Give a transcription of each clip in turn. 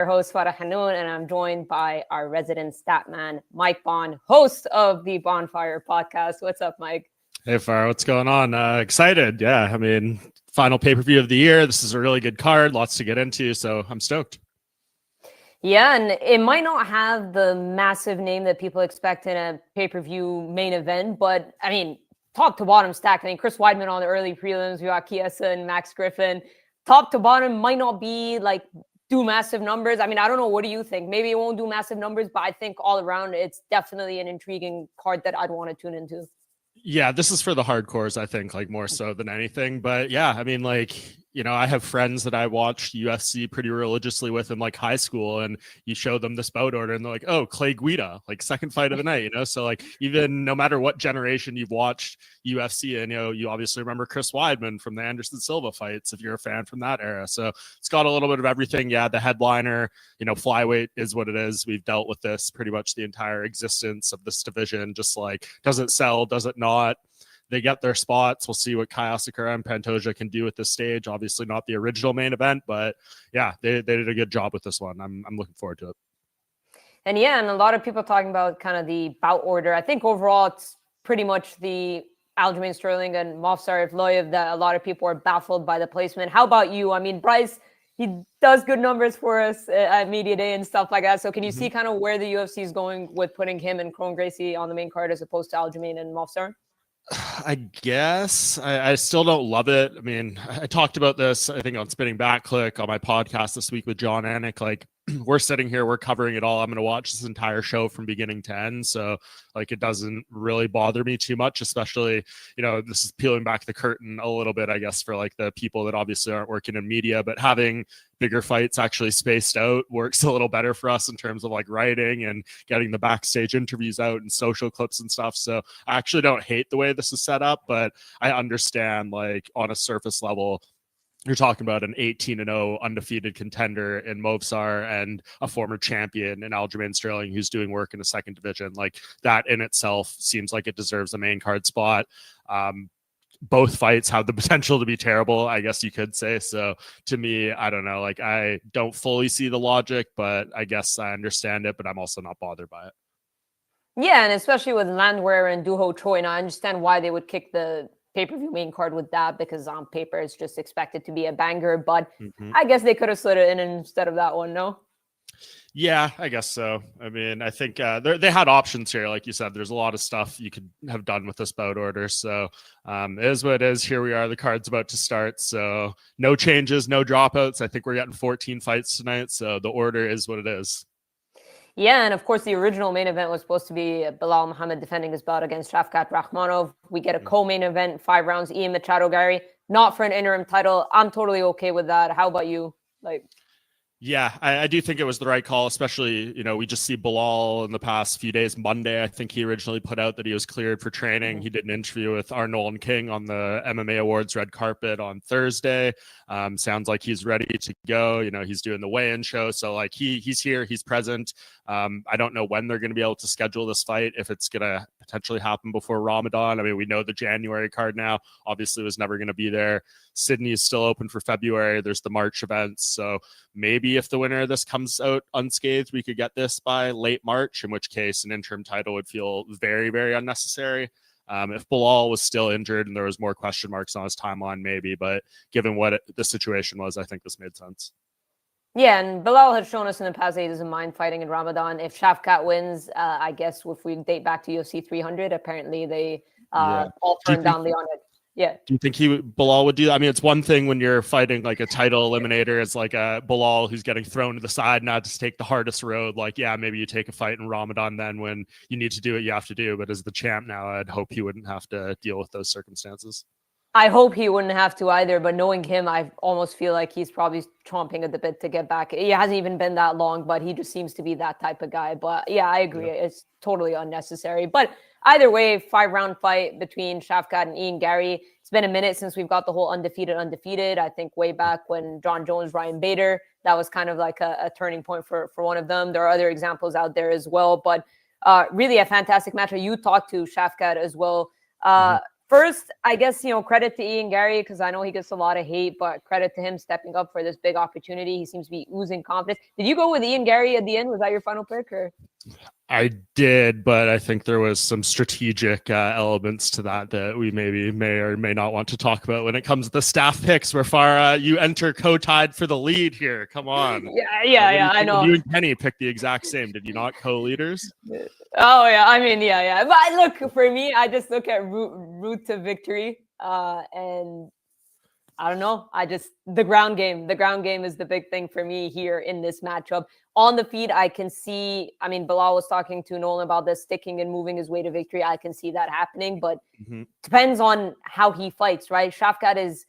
Your host, Farah Hannoun, and I'm joined by our resident statman, Mike Bond, host of the Bonfire podcast. What's up, Mike? Hey, Farah, what's going on? Excited. Yeah, I mean, final pay-per-view of the year. This is a really good card, lots to get into, so I'm stoked. Yeah, and it might not have the massive name that people expect in a pay-per-view main event, but I mean, top to bottom stacked. I mean, Chris Weidman on the early prelims, we got Chiesa and Max Griffin. Top to bottom might not be like do massive numbers. I mean, I don't know. What do you think? Maybe it won't do massive numbers, but I think all around it's definitely an intriguing card that I'd want to tune into. Yeah, this is for the hardcores, I think, like more so than anything. But yeah, I mean, like, you know, I have friends that I watched UFC pretty religiously with in like high school, and you show them this bout order and they're like, oh, Clay Guida, like second fight of the night, you know? So like, even no matter what generation you've watched UFC, and, you know, you obviously remember Chris Weidman from the Anderson Silva fights, if you're a fan from that era. So it's got a little bit of everything. Yeah, the headliner, you know, flyweight is what it is. We've dealt with this pretty much the entire existence of this division, just like, does it sell, does it not? They get their spots. We'll see what Asakura and Pantoja can do at this stage. Obviously not the original main event, but yeah, they did a good job with this one. I'm looking forward to it. And yeah, and a lot of people talking about kind of the bout order. I think overall it's pretty much the Aljamain Sterling and Movsar Evloev that a lot of people are baffled by the placement. How about you? I mean, Bryce, he does good numbers for us at Media Day and stuff like that. So can you see kind of where the UFC is going with putting him and Gracie on the main card as opposed to Aljamain and Movsar? I guess I still don't love it. I mean, I talked about this, I think, on Spinning Back Click on my podcast this week with John Anik. Like, we're sitting here, we're covering it all. I'm going to watch this entire show from beginning to end. So like, it doesn't really bother me too much, especially, you know, this is peeling back the curtain a little bit, I guess, for like the people that obviously aren't working in media, but having bigger fights actually spaced out works a little better for us in terms of like writing and getting the backstage interviews out and social clips and stuff. So I actually don't hate the way this is set up, but I understand, like, on a surface level, you're talking about an 18-0 undefeated contender in Movsar and a former champion in Aljamain Sterling who's doing work in the second division. Like, that in itself seems like it deserves a main card spot. Both fights have the potential to be terrible, I guess you could say. So to me, I don't know, like, I don't fully see the logic, but I guess I understand it, but I'm also not bothered by it. Yeah, and especially with Landwehr and Duho Choi, and I understand why they would kick the pay-per-view main card with that, because on paper it's just expected to be a banger, but I guess they could have slid it in instead of that one, no? Yeah, I guess so. I mean, I think they had options here. Like you said, there's a lot of stuff you could have done with this bout order. So it is what it is. Here we are. The card's about to start. So no changes, no dropouts. I think we're getting 14 fights tonight. So the order is what it is. Yeah, and of course, the original main event was supposed to be Belal Muhammad defending his bout against Shavkat Rakhmonov. We get a co-main event, 5 rounds, Ian Machado Garry, not for an interim title. I'm totally okay with that. How about you? Like, yeah, I do think it was the right call, especially, you know, we just see Belal in the past few days. Monday, I think he originally put out that he was cleared for training. He did an interview with Arnold King on the MMA Awards red carpet on Thursday. Sounds like he's ready to go. You know, he's doing the weigh-in show. So like he's here, he's present. I don't know when they're going to be able to schedule this fight, if it's going to potentially happen before Ramadan. I mean, we know the January card now obviously was never going to be there. Sydney is still open for February. There's the March events. So maybe if the winner of this comes out unscathed, we could get this by late March, in which case an interim title would feel very, very unnecessary. If Belal was still injured and there was more question marks on his timeline, maybe, but given what the situation was, I think this made sense. Yeah, and Belal has shown us in the past that he doesn't mind fighting in Ramadan. If Shavkat wins, I guess if we date back to UFC 300, apparently they all turned down the honor. Yeah. Do you think Belal would do that? I mean, it's one thing when you're fighting like a title eliminator. It's like a Belal who's getting thrown to the side, not to take the hardest road. Like, yeah, maybe you take a fight in Ramadan then when you need to do what you have to do. But as the champ now, I'd hope he wouldn't have to deal with those circumstances. I hope he wouldn't have to either, but knowing him, I almost feel like he's probably chomping at the bit to get back. It hasn't even been that long, but he just seems to be that type of guy. But yeah, I agree. Yeah. It's totally unnecessary. But either way, 5-round fight between Shavkat and Ian Garry. It's been a minute since we've got the whole undefeated. I think way back when John Jones, Ryan Bader, that was kind of like a turning point for one of them. There are other examples out there as well, but really a fantastic match. You talked to Shavkat as well. First, I guess, credit to Ian Garry, because I know he gets a lot of hate, but credit to him stepping up for this big opportunity. He seems to be oozing confidence. Did you go with Ian Garry at the end? Was that your final pick? Or? I did, but I think there was some strategic elements to that we maybe may or may not want to talk about when it comes to the staff picks, where Farah, you enter co-tied for the lead here. Come on. Yeah, I know. You and Kenny picked the exact same. Did you not co-leaders? Oh, yeah. I mean, yeah. But look, for me, I just look at route to victory. And I don't know. The ground game. The ground game is the big thing for me here in this matchup. On the feet, I can see, Bilal was talking to Nolan about this, sticking and moving his way to victory. I can see that happening, but depends on how he fights, right? Shavkat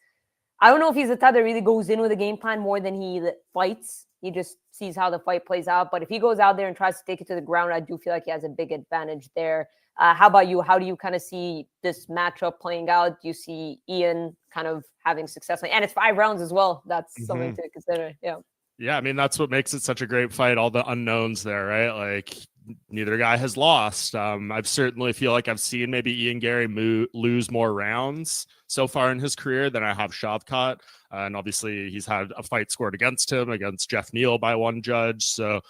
I don't know if he's the type that really goes in with a game plan more than he fights. He just sees how the fight plays out. But if he goes out there and tries to take it to the ground, I do feel like he has a big advantage there. How about you? How do you kind of see this matchup playing out? Do you see Ian kind of having success? And it's 5 rounds as well. That's something to consider. Yeah. Yeah, that's what makes it such a great fight. All the unknowns there, right? Like neither guy has lost. I've certainly feel like I've seen maybe Ian Garry lose more rounds so far in his career than I have Shavkat. And obviously he's had a fight scored against him, against Jeff Neal by one judge. So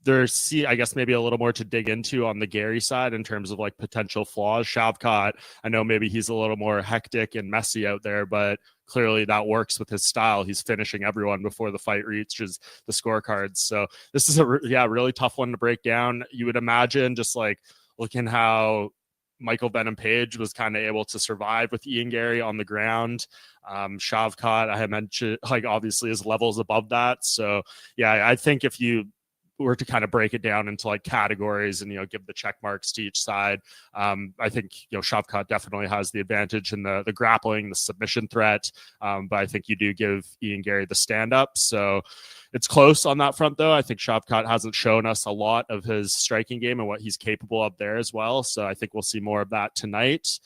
there's, I guess, maybe a little more to dig into on the Garry side in terms of like potential flaws. Shavkat, I know maybe he's a little more hectic and messy out there, but clearly that works with his style. He's finishing everyone before the fight reaches the scorecards. So this is a really tough one to break down. You would imagine, just like looking how Michael Venom Page was kind of able to survive with Ian Garry on the ground. Shavkat, I had mentioned, like obviously his levels above that. So yeah, I think if you were to kind of break it down into like categories and, give the check marks to each side, I think, Shavkat definitely has the advantage in the grappling, the submission threat. But I think you do give Ian Garry the stand up. So it's close on that front, though. I think Shavkat hasn't shown us a lot of his striking game and what he's capable of there as well. So I think we'll see more of that tonight.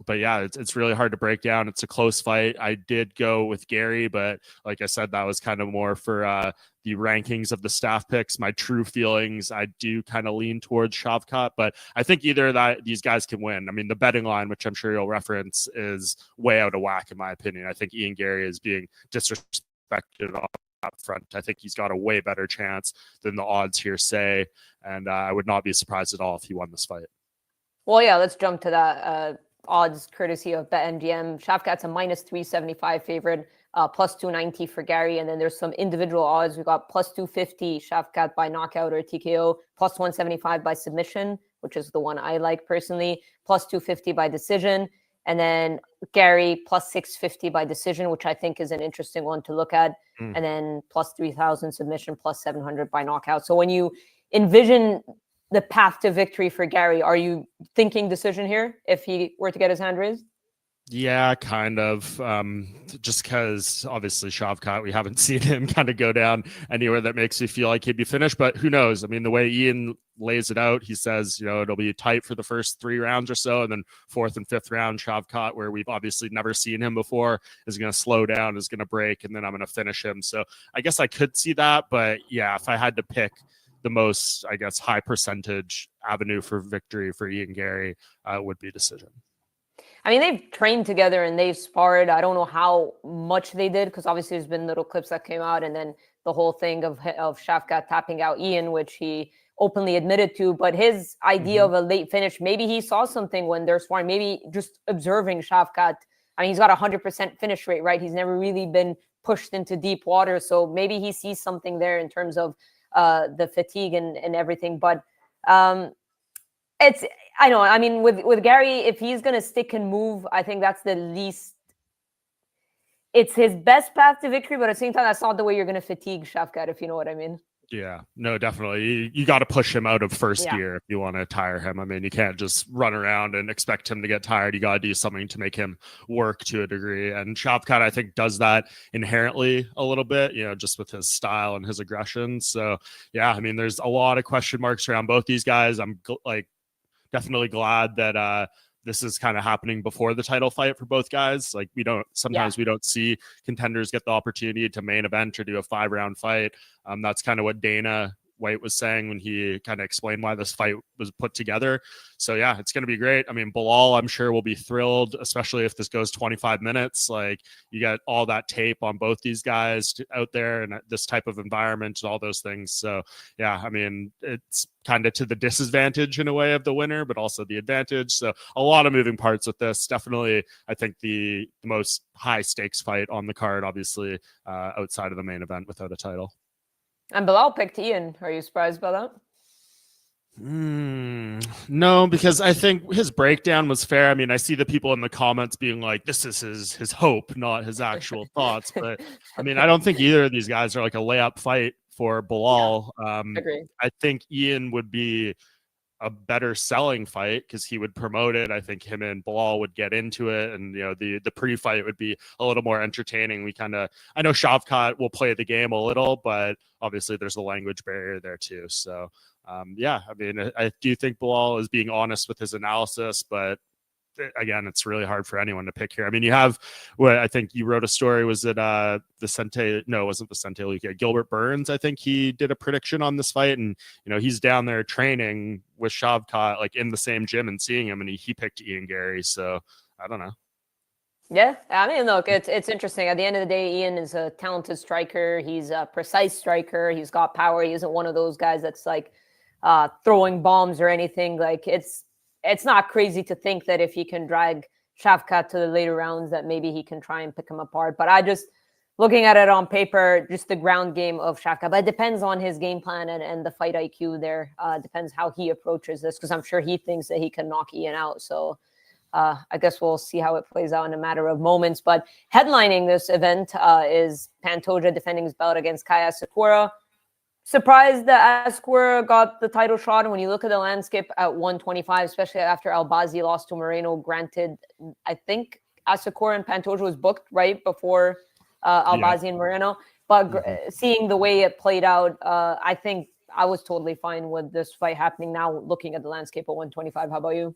But yeah, it's really hard to break down. It's a close fight. I did go with Garry, but like I said, that was kind of more for the rankings of the staff picks. My true feelings, I do kind of lean towards Shavkat, but I think either that these guys can win. The betting line, which I'm sure you'll reference, is way out of whack in my opinion. I think Ian Garry is being disrespected on that front. I think he's got a way better chance than the odds here say, and I would not be surprised at all if he won this fight. Well, yeah, let's jump to that. Odds courtesy of BetMGM. Shavkat's a -375 favorite, +290 for Garry, and then there's some individual odds. We got +250 Shavkat by knockout or TKO, +175 by submission, which is the one I like personally, +250 by decision, and then Garry +650 by decision, which I think is an interesting one to look at, and then +3,000 submission, +700 by knockout. So when you envision the path to victory for Garry, are you thinking decision here if he were to get his hand raised? Yeah, kind of. Just because obviously Shavkat, we haven't seen him kind of go down anywhere that makes me feel like he'd be finished. But who knows? The way Ian lays it out, he says, it'll be tight for the first 3 rounds or so. And then 4th and 5th round, Shavkat, where we've obviously never seen him before, is going to slow down, is going to break, and then I'm going to finish him. So I guess I could see that. But yeah, if I had to pick the most, I guess, high percentage avenue for victory for Ian Garry, would be decision. They've trained together and they've sparred. I don't know how much they did, because obviously there's been little clips that came out, and then the whole thing of Shavkat tapping out Ian, which he openly admitted to. But his idea of a late finish, maybe he saw something when they're sparring, maybe just observing Shavkat. He's got 100% finish rate, right? He's never really been pushed into deep water. So maybe he sees something there in terms of the fatigue and everything. But I know, with Garry, if he's going to stick and move, I think that's the least, it's his best path to victory, but at the same time, that's not the way you're going to fatigue Shavkat, if you know what I mean. Yeah, no, definitely. You got to push him out of first gear if you want to tire him. You can't just run around and expect him to get tired. You got to do something to make him work to a degree. And Shavkat, I think, does that inherently a little bit, just with his style and his aggression. So, yeah, there's a lot of question marks around both these guys. I'm definitely glad that this is kind of happening before the title fight for both guys. Like we don't see contenders get the opportunity to main event or do a 5-round fight. That's kind of what Dana White was saying when he kind of explained why this fight was put together. So yeah, it's going to be great. I mean, Bilal, I'm sure will be thrilled, especially if this goes 25 minutes. Like, you got all that tape on both these guys out there and this type of environment and all those things. So yeah, I mean, it's kind of to the disadvantage in a way of the winner, but also the advantage. So a lot of moving parts with this. Definitely, I think the most high stakes fight on the card, obviously, outside of the main event without a title. And Bilal picked Ian. Are you surprised by that? No, because I think his breakdown was fair. I mean, I see the people in the comments being like, this is his hope, not his actual thoughts. But I mean, I don't think either of these guys are like a layup fight for Bilal. Agree. I think Ian would be a better selling fight because he would promote it. I think him and Bilal would get into it, and the pre-fight would be a little more entertaining. I know Shavkat will play the game a little, but obviously there's a language barrier there too. So yeah, I mean, I do think Bilal is being honest with his analysis, but again, it's really hard for anyone to pick here. I mean, you have what I think you wrote a story. Was it Vicente? No, it wasn't Vicente Luque. Gilbert Burns. I think he did a prediction on this fight, and he's down there training with Shavkat, like in the same gym, and seeing him, and he picked Ian Garry. So I don't know. Yeah, I mean, look, it's interesting. At the end of the day, Ian is a talented striker. He's a precise striker. He's got power. He isn't one of those guys that's like throwing bombs or anything. Like, it's not crazy to think that if he can drag Shavkat to the later rounds, that maybe he can try and pick him apart. But I just, looking at it on paper, just the ground game of Shavkat. But it depends on his game plan and the fight IQ there. Depends how he approaches this, because I'm sure he thinks that he can knock Ian out. So I guess we'll see how it plays out in a matter of moments. But headlining this event is Pantoja defending his belt against Kai Asakura. Surprised that Asakura got the title shot. And when you look at the landscape at 125, especially after Albazi lost to Moreno, granted, I think Asakura and Pantoja was booked right before Albazi and Moreno. But seeing the way it played out, I think I was totally fine with this fight happening now, looking at the landscape at 125. How about you?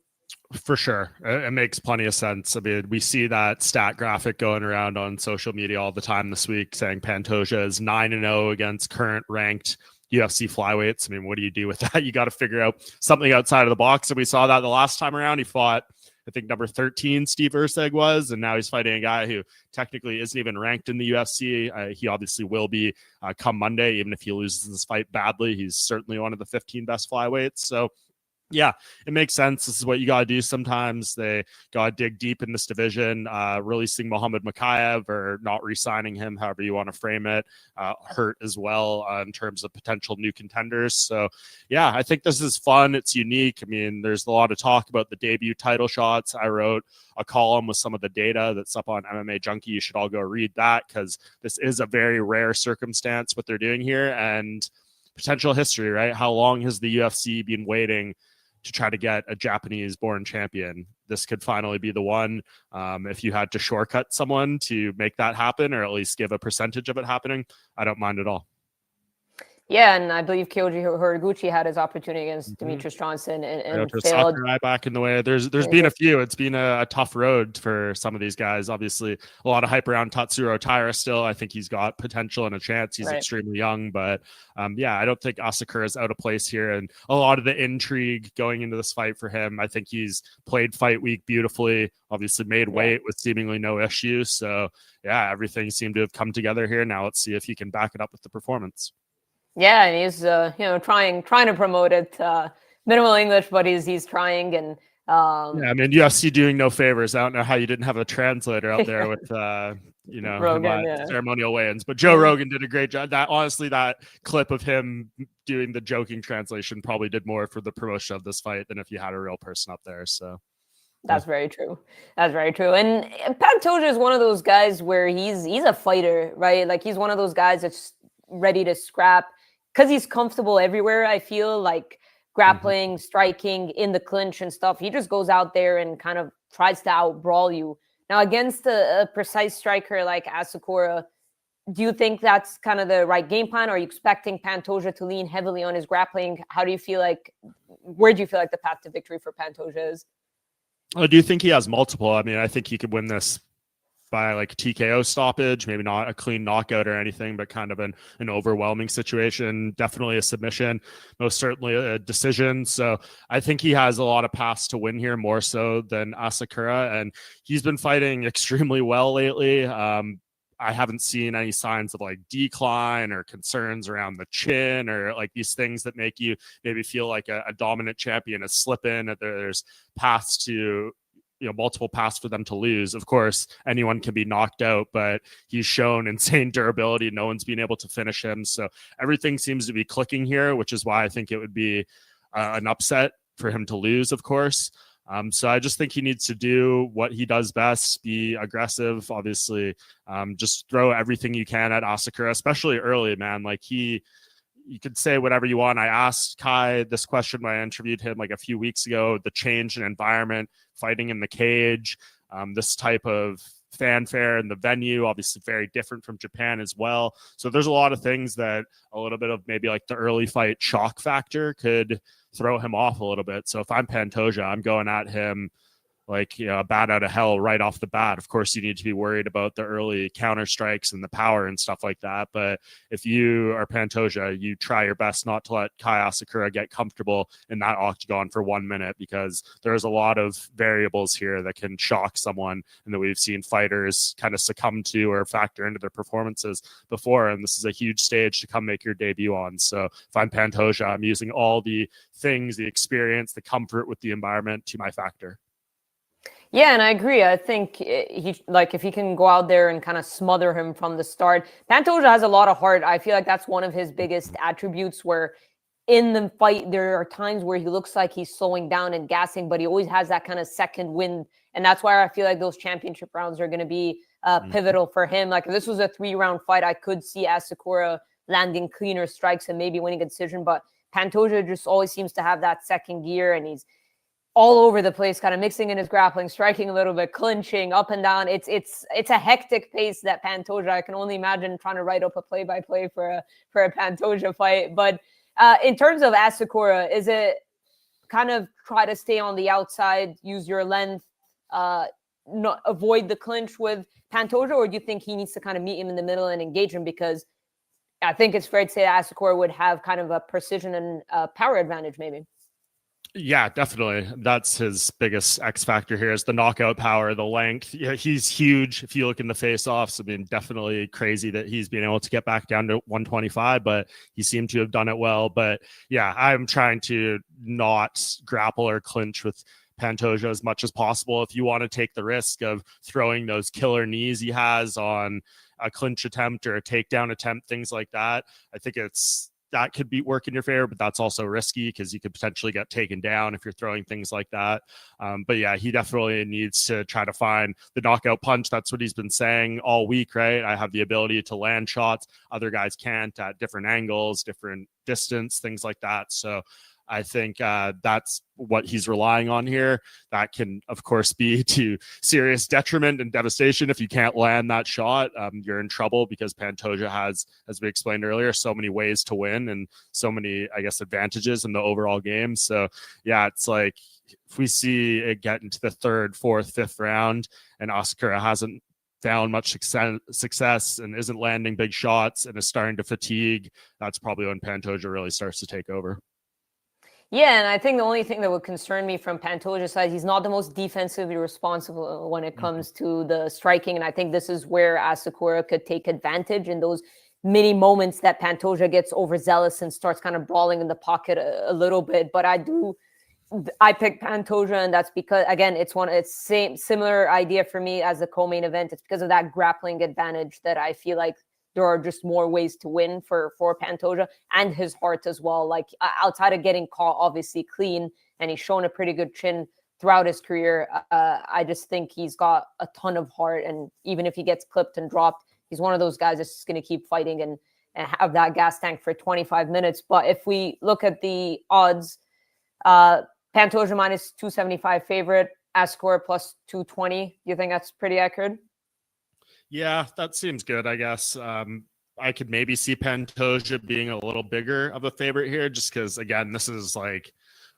For sure. It makes plenty of sense. I mean, we see that stat graphic going around on social media all the time this week saying Pantoja is 9-0 against current ranked UFC flyweights. I mean, what do you do with that? You got to figure out something outside of the box. And we saw that the last time around. He fought, I think, number 13 Steve Erceg was, and now he's fighting a guy who technically isn't even ranked in the UFC. He obviously will be come Monday, even if he loses this fight badly. He's certainly one of the 15 best flyweights. So yeah, it makes sense. This is what you got to do sometimes. They got to dig deep in this division. Releasing Mohammed Makayev or not re-signing him, however you want to frame it, hurt as well in terms of potential new contenders. So, yeah, I think this is fun. It's unique. I mean, there's a lot of talk about the debut title shots. I wrote a column with some of the data that's up on MMA Junkie. You should all go read that, because this is a very rare circumstance what they're doing here, and potential history, right? How long has the UFC been waiting to try to get a Japanese-born champion? This could finally be the one. If you had to shortcut someone to make that happen, or at least give a percentage of it happening, I don't mind at all. Yeah, and I believe Kyoji Horiguchi had his opportunity against Demetrius Johnson and failed. Sakurai back in the way. There's been a few. It's been a tough road for some of these guys. Obviously, a lot of hype around Tatsuro Taira still. I think he's got potential and a chance. He's extremely young, but yeah, I don't think Asakura is out of place here. And a lot of the intrigue going into this fight for him, I think he's played fight week beautifully. Obviously made weight with seemingly no issues. So yeah, everything seemed to have come together here. Now let's see if he can back it up with the performance. Yeah, and he's trying to promote it. Minimal English, but he's trying. And yeah, I mean, UFC doing no favors. I don't know how you didn't have a translator out there with Rogan, ceremonial weigh-ins, but Joe Rogan did a great job. That honestly, that clip of him doing the joking translation probably did more for the promotion of this fight than if you had a real person up there. So that's very true. That's very true. And Pantoja is one of those guys where he's a fighter, right? Like, he's one of those guys that's ready to scrap, because he's comfortable everywhere. I feel like grappling, striking, in the clinch and stuff. He just goes out there and kind of tries to out-brawl you. Now, against a precise striker like Asakura, do you think that's kind of the right game plan? Or are you expecting Pantoja to lean heavily on his grappling? How do you feel like, where do you feel like the path to victory for Pantoja is? Do you think he has multiple? I mean, I think he could win this by like TKO stoppage, maybe not a clean knockout or anything, but kind of an overwhelming situation. Definitely a submission, most certainly a decision. So I think he has a lot of paths to win here, more so than Asakura, and he's been fighting extremely well lately. I haven't seen any signs of like decline or concerns around the chin or like these things that make you maybe feel like a dominant champion is slipping. There's paths to, multiple paths for them to lose. Of course, anyone can be knocked out, but he's shown insane durability. No one's been able to finish him. So everything seems to be clicking here, which is why I think it would be an upset for him to lose, of course. So I just think he needs to do what he does best, be aggressive, obviously, just throw everything you can at Asakura, especially early, man. Like you could say whatever you want. I asked Kai this question when I interviewed him like a few weeks ago, the change in environment, fighting in the cage, this type of fanfare in the venue, obviously very different from Japan as well. So there's a lot of things that a little bit of maybe like the early fight shock factor could throw him off a little bit. So if I'm Pantoja, I'm going at him like, a bat out of hell right off the bat. Of course, you need to be worried about the early counter strikes and the power and stuff like that. But if you are Pantoja, you try your best not to let Kai Asakura get comfortable in that octagon for 1 minute, because there's a lot of variables here that can shock someone and that we've seen fighters kind of succumb to or factor into their performances before. And this is a huge stage to come make your debut on. So if I'm Pantoja, I'm using all the things, the experience, the comfort with the environment to my factor. Yeah, and I agree. I think if he can go out there and kind of smother him from the start. Pantoja has a lot of heart. I feel like that's one of his biggest attributes, where in the fight, there are times where he looks like he's slowing down and gassing, but he always has that kind of second wind. And that's why I feel like those championship rounds are going to be pivotal for him. Like if this was a 3-round fight, I could see Asakura landing cleaner strikes and maybe winning a decision. But Pantoja just always seems to have that second gear, and he's all over the place, kind of mixing in his grappling, striking a little bit, clinching up and down. It's a hectic pace that Pantoja. I can only imagine trying to write up a play-by-play for a Pantoja fight. But in terms of Asakura, is it kind of try to stay on the outside, use your length, not avoid the clinch with Pantoja, or do you think he needs to kind of meet him in the middle and engage him? Because I think it's fair to say that Asakura would have kind of a precision and power advantage, maybe. Yeah, definitely. That's his biggest X factor here is the knockout power, the length. Yeah, he's huge. If you look in the face-offs, I mean, definitely crazy that he's been able to get back down to 125, but he seemed to have done it well. But yeah, I'm trying to not grapple or clinch with Pantoja as much as possible. If you want to take the risk of throwing those killer knees he has on a clinch attempt or a takedown attempt, things like that, I think that could be work in your favor, but that's also risky because you could potentially get taken down if you're throwing things like that. But yeah, he definitely needs to try to find the knockout punch. That's what he's been saying all week, right? I have the ability to land shots. Other guys can't at different angles, different distance, things like that. So I think that's what he's relying on here. That can, of course, be to serious detriment and devastation. If you can't land that shot, you're in trouble, because Pantoja has, as we explained earlier, so many ways to win and so many, I guess, advantages in the overall game. So yeah, it's like if we see it get into the 3rd, 4th, 5th round and Asakura hasn't found much success and isn't landing big shots and is starting to fatigue, that's probably when Pantoja really starts to take over. Yeah, and I think the only thing that would concern me from Pantoja's side, he's not the most defensively responsible when it comes to the striking. And I think this is where Asakura could take advantage in those many moments that Pantoja gets overzealous and starts kind of brawling in the pocket a little bit. But I picked Pantoja, and that's because, again, it's similar idea for me as the co-main event. It's because of that grappling advantage that I feel like there are just more ways to win for Pantoja, and his heart as well. Like outside of getting caught, obviously clean, and he's shown a pretty good chin throughout his career. I just think he's got a ton of heart, and even if he gets clipped and dropped, he's one of those guys that's just going to keep fighting and have that gas tank for 25 minutes. But if we look at the odds, Pantoja minus 275 favorite, Asakura plus 220. Do you think that's pretty accurate? Yeah, that seems good, I guess. I could maybe see Pantoja being a little bigger of a favorite here, just because, again, this is like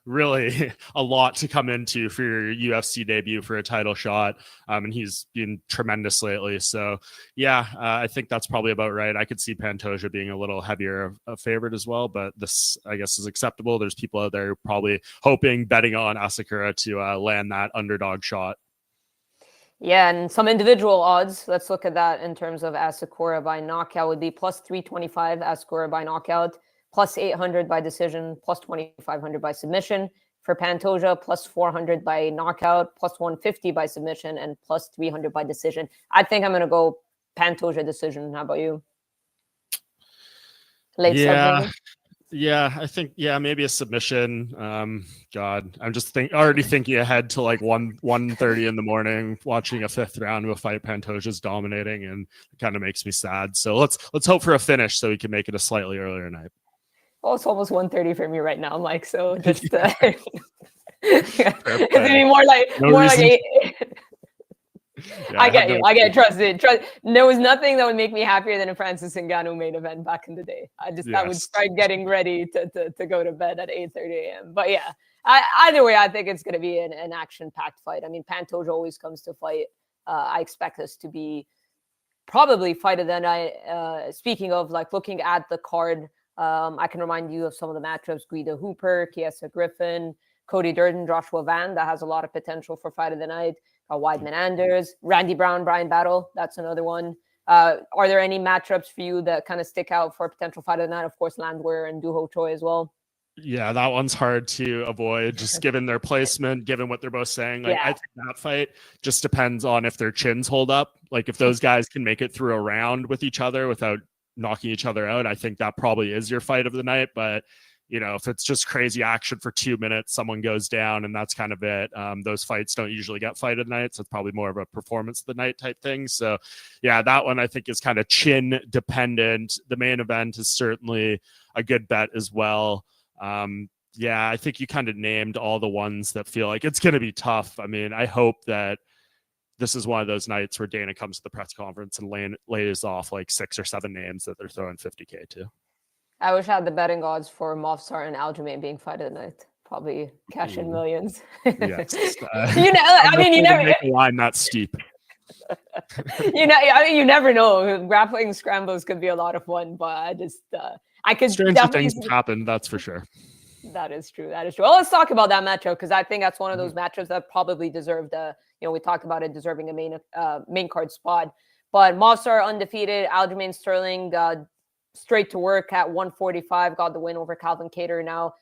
really a lot to come into for your UFC debut for a title shot. And he's been tremendous lately. So yeah, I think that's probably about right. I could see Pantoja being a little heavier a favorite as well, but this, I guess, is acceptable. There's people out there probably hoping, betting on Asakura to land that underdog shot. Yeah, and some individual odds. Let's look at that in terms of Asakura by knockout would be plus 325 Asakura by knockout, plus 800 by decision, plus 2,500 by submission. For Pantoja, plus 400 by knockout, plus 150 by submission, and plus 300 by decision. I think I'm going to go Pantoja decision. How about you? Late yeah. Yeah, I think maybe a submission. God, I'm just already thinking ahead to like 1:30 in the morning, watching a fifth round of a fight Pantoja's dominating, and it kind of makes me sad. So let's hope for a finish so we can make it a slightly earlier night. Oh, it's almost 1:30 for me right now, Mike. So just it's gonna be more like eight. Yeah, I get you. I get trust. There was nothing that would make me happier than a Francis Ngannou main event back in the day. I would start getting ready to go to bed at 8:30 a.m. But yeah, either way, I think it's going to be an action-packed fight. I mean, Pantoja always comes to fight. I expect this to be probably fight of the night. Speaking of like looking at the card, I can remind you of some of the matchups: Guida Hooper, Chiesa Griffin, Cody Durden, Joshua Van. That has a lot of potential for fight of the night. Weidman Anders, Randy Brown, Brian Battle. That's another one. Are there any matchups for you that kind of stick out for a potential fight of the night? Of course, Landwehr and Doo Ho Choi as well. Yeah, that one's hard to avoid, just given their placement, given what they're both saying. Like, I think that fight just depends on if their chins hold up. Like, if those guys can make it through a round with each other without knocking each other out, I think that probably is your fight of the night. But you know, if it's just crazy action for 2 minutes, someone goes down and that's kind of it. Those fights don't usually get fight of the night. So it's probably more of a performance of the night type thing. So yeah, that one I think is kind of chin dependent. The main event is certainly a good bet as well. Yeah, I think you kind of named all the ones that feel like it's going to be tough. I mean, I hope that this is one of those nights where Dana comes to the press conference and lays off like 6 or 7 names that they're throwing $50K to. I wish I had the betting odds for Movsar and Aljamain being fight of the night. Probably cash in millions. Yes. I mean, you never make a line that steep. You never know. Grappling scrambles could be a lot of fun, but I could. Stranger things have happened, that's for sure. That is true. Well, let's talk about that matchup because I think that's one of those matchups that probably deserved we talked about it deserving a main card spot. But Movsar undefeated, Aljamain Sterling straight to work at 145, got the win over Calvin Kattar. Now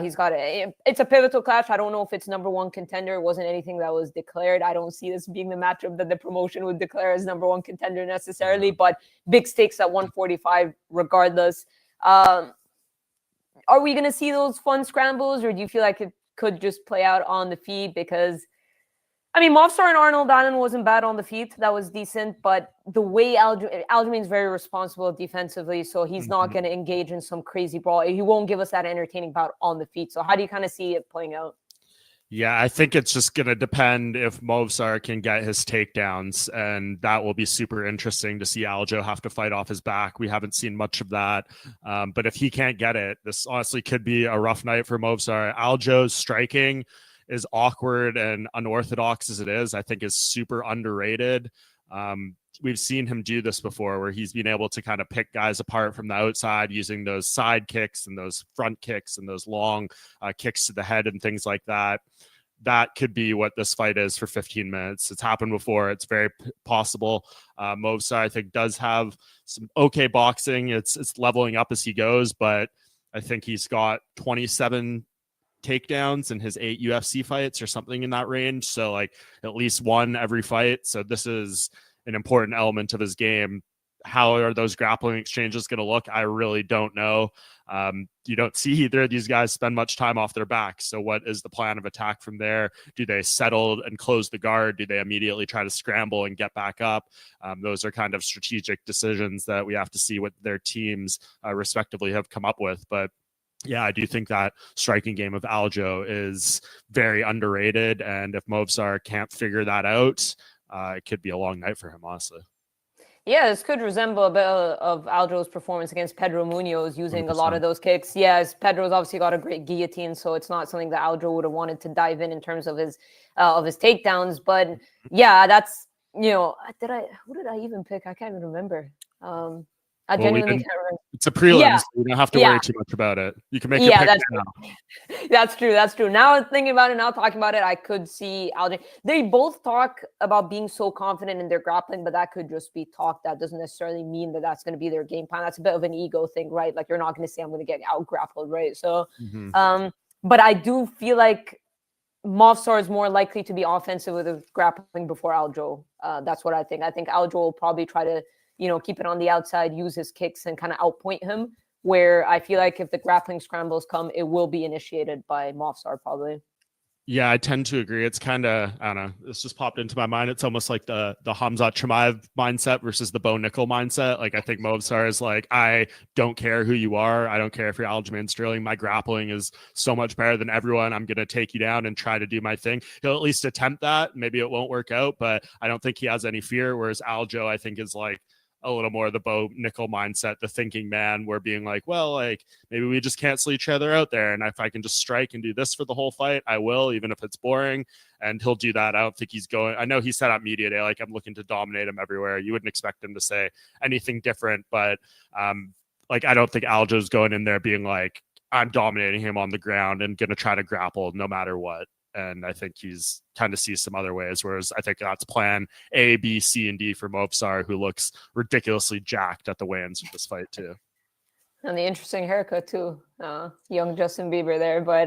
he's got it's a pivotal clash. I don't know if it's number one contender. It wasn't anything that was declared. I don't see this being the matchup that the promotion would declare as number one contender necessarily, but big stakes at 145 regardless. Are we going to see those fun scrambles, or do you feel like it could just play out on the feet? Because I mean, Movsar and Arnold Allen wasn't bad on the feet. That was decent. But the way Aljamain's very responsible defensively, so he's not going to engage in some crazy brawl. He won't give us that entertaining bout on the feet. So how do you kind of see it playing out? Yeah, I think it's just going to depend if Movsar can get his takedowns, and that will be super interesting to see Aljo have to fight off his back. We haven't seen much of that. But if he can't get it, this honestly could be a rough night for Movsar. Aljo's striking, as awkward and unorthodox as it is, I think is super underrated. We've seen him do this before where he's been able to kind of pick guys apart from the outside using those side kicks and those front kicks and those long kicks to the head and things like that. That could be what this fight is for 15 minutes. It's happened before. It's very possible. Movsar, I think, does have some okay boxing. It's leveling up as he goes, but I think he's got 27 takedowns in his 8 UFC fights or something in that range. So like at least one every fight. So this is an important element of his game. How are those grappling exchanges going to look? I really don't know. You don't see either of these guys spend much time off their back. So what is the plan of attack from there? Do they settle and close the guard? Do they immediately try to scramble and get back up? Those are kind of strategic decisions that we have to see what their teams respectively have come up with. But yeah, I do think that striking game of Aljo is very underrated. And if Movsar can't figure that out, it could be a long night for him, honestly. Yeah, this could resemble a bit of Aljo's performance against Pedro Munoz, using 100%. a lot of those kicks. Yes, Pedro's obviously got a great guillotine, so it's not something that Aljo would have wanted to dive in terms of his takedowns. But yeah, that's, who did I even pick? I can't even remember. I Well, genuinely can't remember. it's a prelim, Yeah, so you don't have to yeah, worry too much about it. You can make your yeah, pick that's now. That's true. That's true. Now thinking about it, now talking about it, I could see Aljo. They both talk about being so confident in their grappling, but that could just be talk. That doesn't necessarily mean that that's going to be their game plan. That's a bit of an ego thing, right? Like, you're not going to say I'm going to get out grappled, right? So, but I do feel like Movsar is more likely to be offensive with his grappling before Aljo. That's what I think. I think Aljo will probably try to, keep it on the outside, use his kicks, and kind of outpoint him. Where I feel like if the grappling scrambles come, it will be initiated by Movsar probably. Yeah, I tend to agree. It's kind of, I don't know, this just popped into my mind. It's almost like the Khamzat Chimaev mindset versus the Bo Nickel mindset. Like, I think Movsar is like, I don't care who you are. I don't care if you're Aljamain Sterling. My grappling is so much better than everyone. I'm going to take you down and try to do my thing. He'll at least attempt that. Maybe it won't work out, but I don't think he has any fear. Whereas Aljo, I think, is like a little more the Bo Nickel mindset, the thinking man, where being like, well, like, maybe we just cancel each other out there. And if I can just strike and do this for the whole fight, I will, even if it's boring. And he'll do that. I don't think he's going, I know he said at media day, like, I'm looking to dominate him everywhere. You wouldn't expect him to say anything different, but like, I don't think Aljo's going in there being like, I'm dominating him on the ground and going to try to grapple no matter what. And I think he's kind of sees some other ways, whereas I think that's plan A, B, C, and D for Movsar, who looks ridiculously jacked at the weigh-ins of this fight too. And the interesting haircut too, young Justin Bieber there. But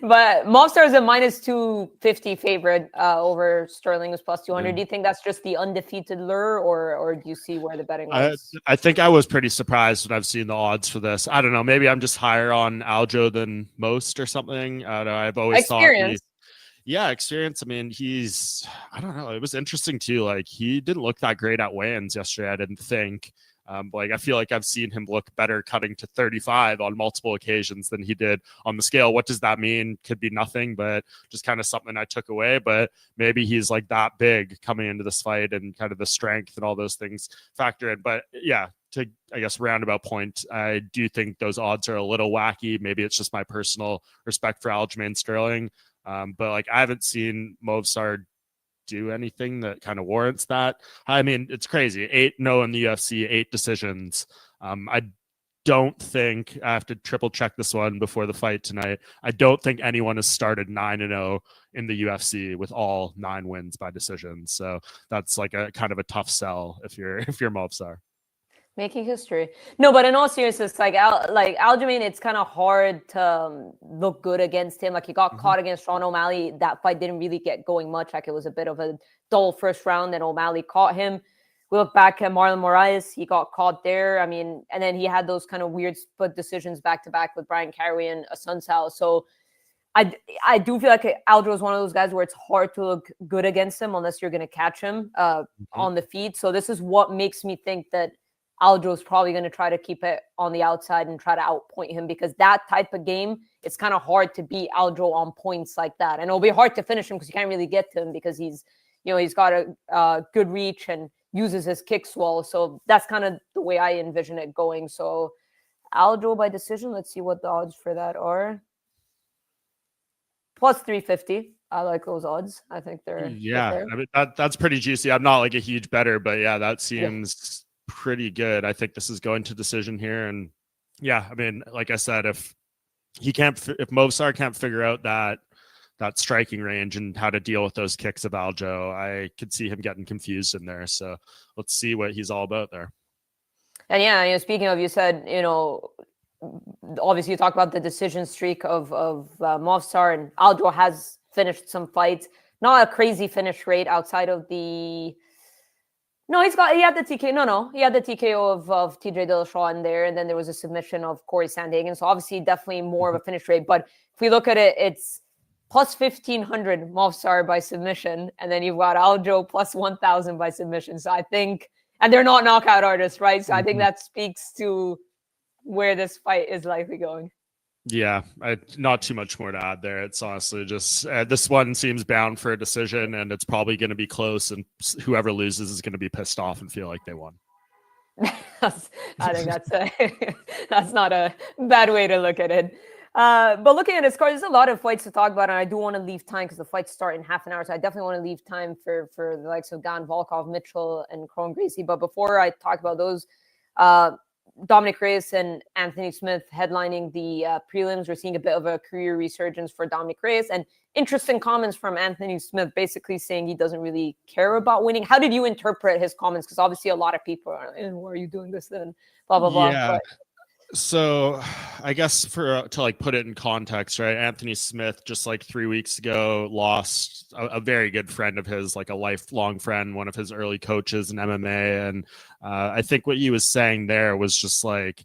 but Movsar is a minus 250 favorite over Sterling, who's plus 200. Do you think that's just the undefeated lure, or do you see where the betting was? I think I was pretty surprised when I've seen the odds for this. I don't know. Maybe I'm just higher on Aljo than most or something. I don't know. I've always experience. thought experience. I mean, I don't know. It was interesting too. Like, he didn't look that great at weigh-ins yesterday, I didn't think. Like, I feel like I've seen him look better cutting to 35 on multiple occasions than he did on the scale. What does that mean? Could be nothing, but just kind of something I took away. But maybe he's like that big coming into this fight, and kind of the strength and all those things factor in. But yeah, to, I guess, roundabout point, I do think those odds are a little wacky. Maybe it's just my personal respect for Aljamain Sterling. But like, I haven't seen Movsar do anything that kind of warrants that. I mean, it's crazy. 8-0 in the UFC, 8 decisions. I don't think, I have to triple check this one before the fight tonight, I don't think anyone has started 9-0 in the UFC with all 9 wins by decision. So that's like a kind of a tough sell if you're Movsar. Making history. No, but in all seriousness, like Aljamain, it's kind of hard to look good against him. Like, he got caught against Sean O'Malley. That fight didn't really get going much. Like, it was a bit of a dull first round, then O'Malley caught him. We look back at Marlon Moraes. He got caught there. I mean, and then he had those kind of weird split decisions back to back with Brian Carey and Asuncao. So I do feel like Aljo is one of those guys where it's hard to look good against him unless you're going to catch him on the feet. So this is what makes me think that Aljo's probably going to try to keep it on the outside and try to outpoint him, because that type of game, it's kind of hard to beat Aljo on points like that. And it'll be hard to finish him because you can't really get to him because he's got a good reach and uses his kicks well. So that's kind of the way I envision it going. So Aljo by decision, let's see what the odds for that are. Plus 350. I like those odds. I think they're fair. I mean, that's pretty juicy. I'm not like a huge bettor, but yeah, that seems pretty good. I think this is going to decision here. And yeah, I mean, like I said, if Movsar can't figure out that striking range and how to deal with those kicks of Aljo, I could see him getting confused in there. So let's see what he's all about there. And yeah, speaking of, you said, obviously you talk about the decision streak of Movsar, and Aljo has finished some fights. Not a crazy finish rate outside of the. No, he had the TK. No, he had the TKO of TJ Dillashaw in there, and then there was a submission of Corey Sandhagen. So obviously, definitely more of a finish rate. But if we look at it, it's plus 1,500 Movsar by submission, and then you've got Aljo plus 1,000 by submission. So I think, and they're not knockout artists, right? So I think that speaks to where this fight is likely going. Yeah, not too much more to add there. It's honestly just this one seems bound for a decision, and it's probably going to be close, and whoever loses is going to be pissed off and feel like they won. I think that's not a bad way to look at it. But looking at his card, there's a lot of fights to talk about, and I do want to leave time because the fights start in half an hour. So I definitely want to leave time for the likes of Gane, Volkov, Mitchell, and Gracie. But before I talk about those, Dominic Reyes and Anthony Smith headlining the prelims. We're seeing a bit of a career resurgence for Dominic Reyes, and interesting comments from Anthony Smith, basically saying he doesn't really care about winning. How did you interpret his comments? Because obviously a lot of people are, and why are you doing this then? Blah, blah, blah. Yeah. But so I guess to like put it in context, right? Anthony Smith just like 3 weeks ago lost a very good friend of his, like a lifelong friend, one of his early coaches in MMA. And I think what he was saying there was just like,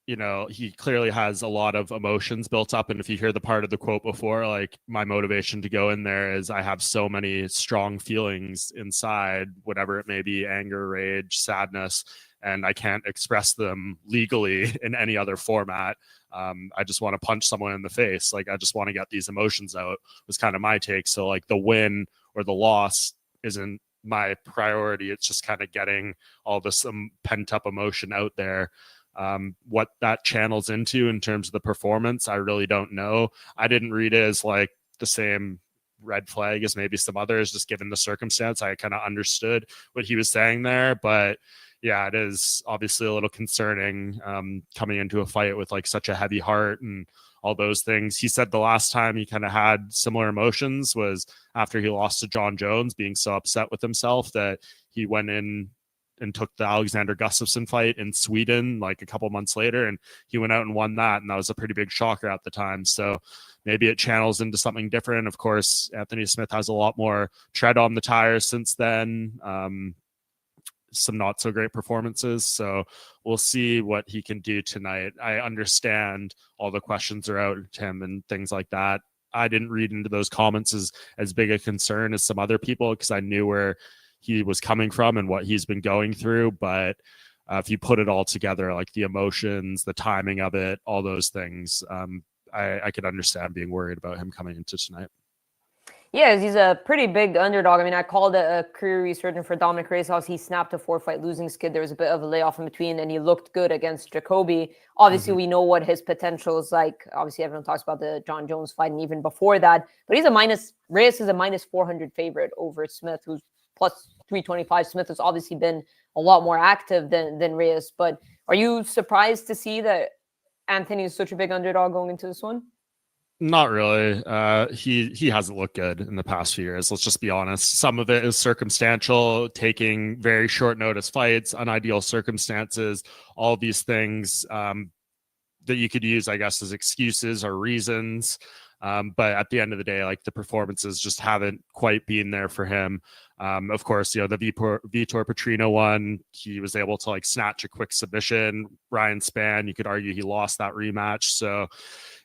you know, he clearly has a lot of emotions built up. And if you hear the part of the quote before, like, my motivation to go in there is I have so many strong feelings inside, whatever it may be, anger, rage, sadness, and I can't express them legally in any other format. I just want to punch someone in the face. Like, I just want to get these emotions out, was kind of my take. So like the win or the loss isn't my priority. It's just kind of getting all this pent up emotion out there. What that channels into in terms of the performance, I really don't know. I didn't read it as like the same red flag as maybe some others, just given the circumstance. I kind of understood what he was saying there, but yeah, it is obviously a little concerning coming into a fight with like such a heavy heart and all those things. He said the last time he kind of had similar emotions was after he lost to John Jones, being so upset with himself that he went in and took the Alexander Gustafsson fight in Sweden like a couple months later, and he went out and won that, and that was a pretty big shocker at the time. So maybe it channels into something different. Of course, Anthony Smith has a lot more tread on the tires since then. Some not so great performances, so we'll see what he can do tonight. I understand all the questions are out to him and things like that. I didn't read into those comments as big a concern as some other people, because I knew where he was coming from and what he's been going through. But if you put it all together, like the emotions, the timing of it, all those things, I could understand being worried about him coming into tonight. yeah, he's a pretty big underdog. I mean, I called it a career resurgence for Dominic Reyes. He snapped a 4-fight losing skid. There was a bit of a layoff in between, and he looked good against Jacoby. Obviously, we know what his potential is like. Obviously, everyone talks about the John Jones fight, and even before that. But Reyes is a minus 400 favorite over Smith, who's plus 325. Smith has obviously been a lot more active than Reyes. But are you surprised to see that Anthony is such a big underdog going into this one? Not really. He hasn't looked good in the past few years. Let's just be honest. Some of it is circumstantial, taking very short notice fights, unideal circumstances, all these things that you could use, I guess, as excuses or reasons. But at the end of the day, like, the performances just haven't quite been there for him. Of course, you know, the Vitor Petrino one, he was able to like snatch a quick submission. Ryan Spann, you could argue he lost that rematch. So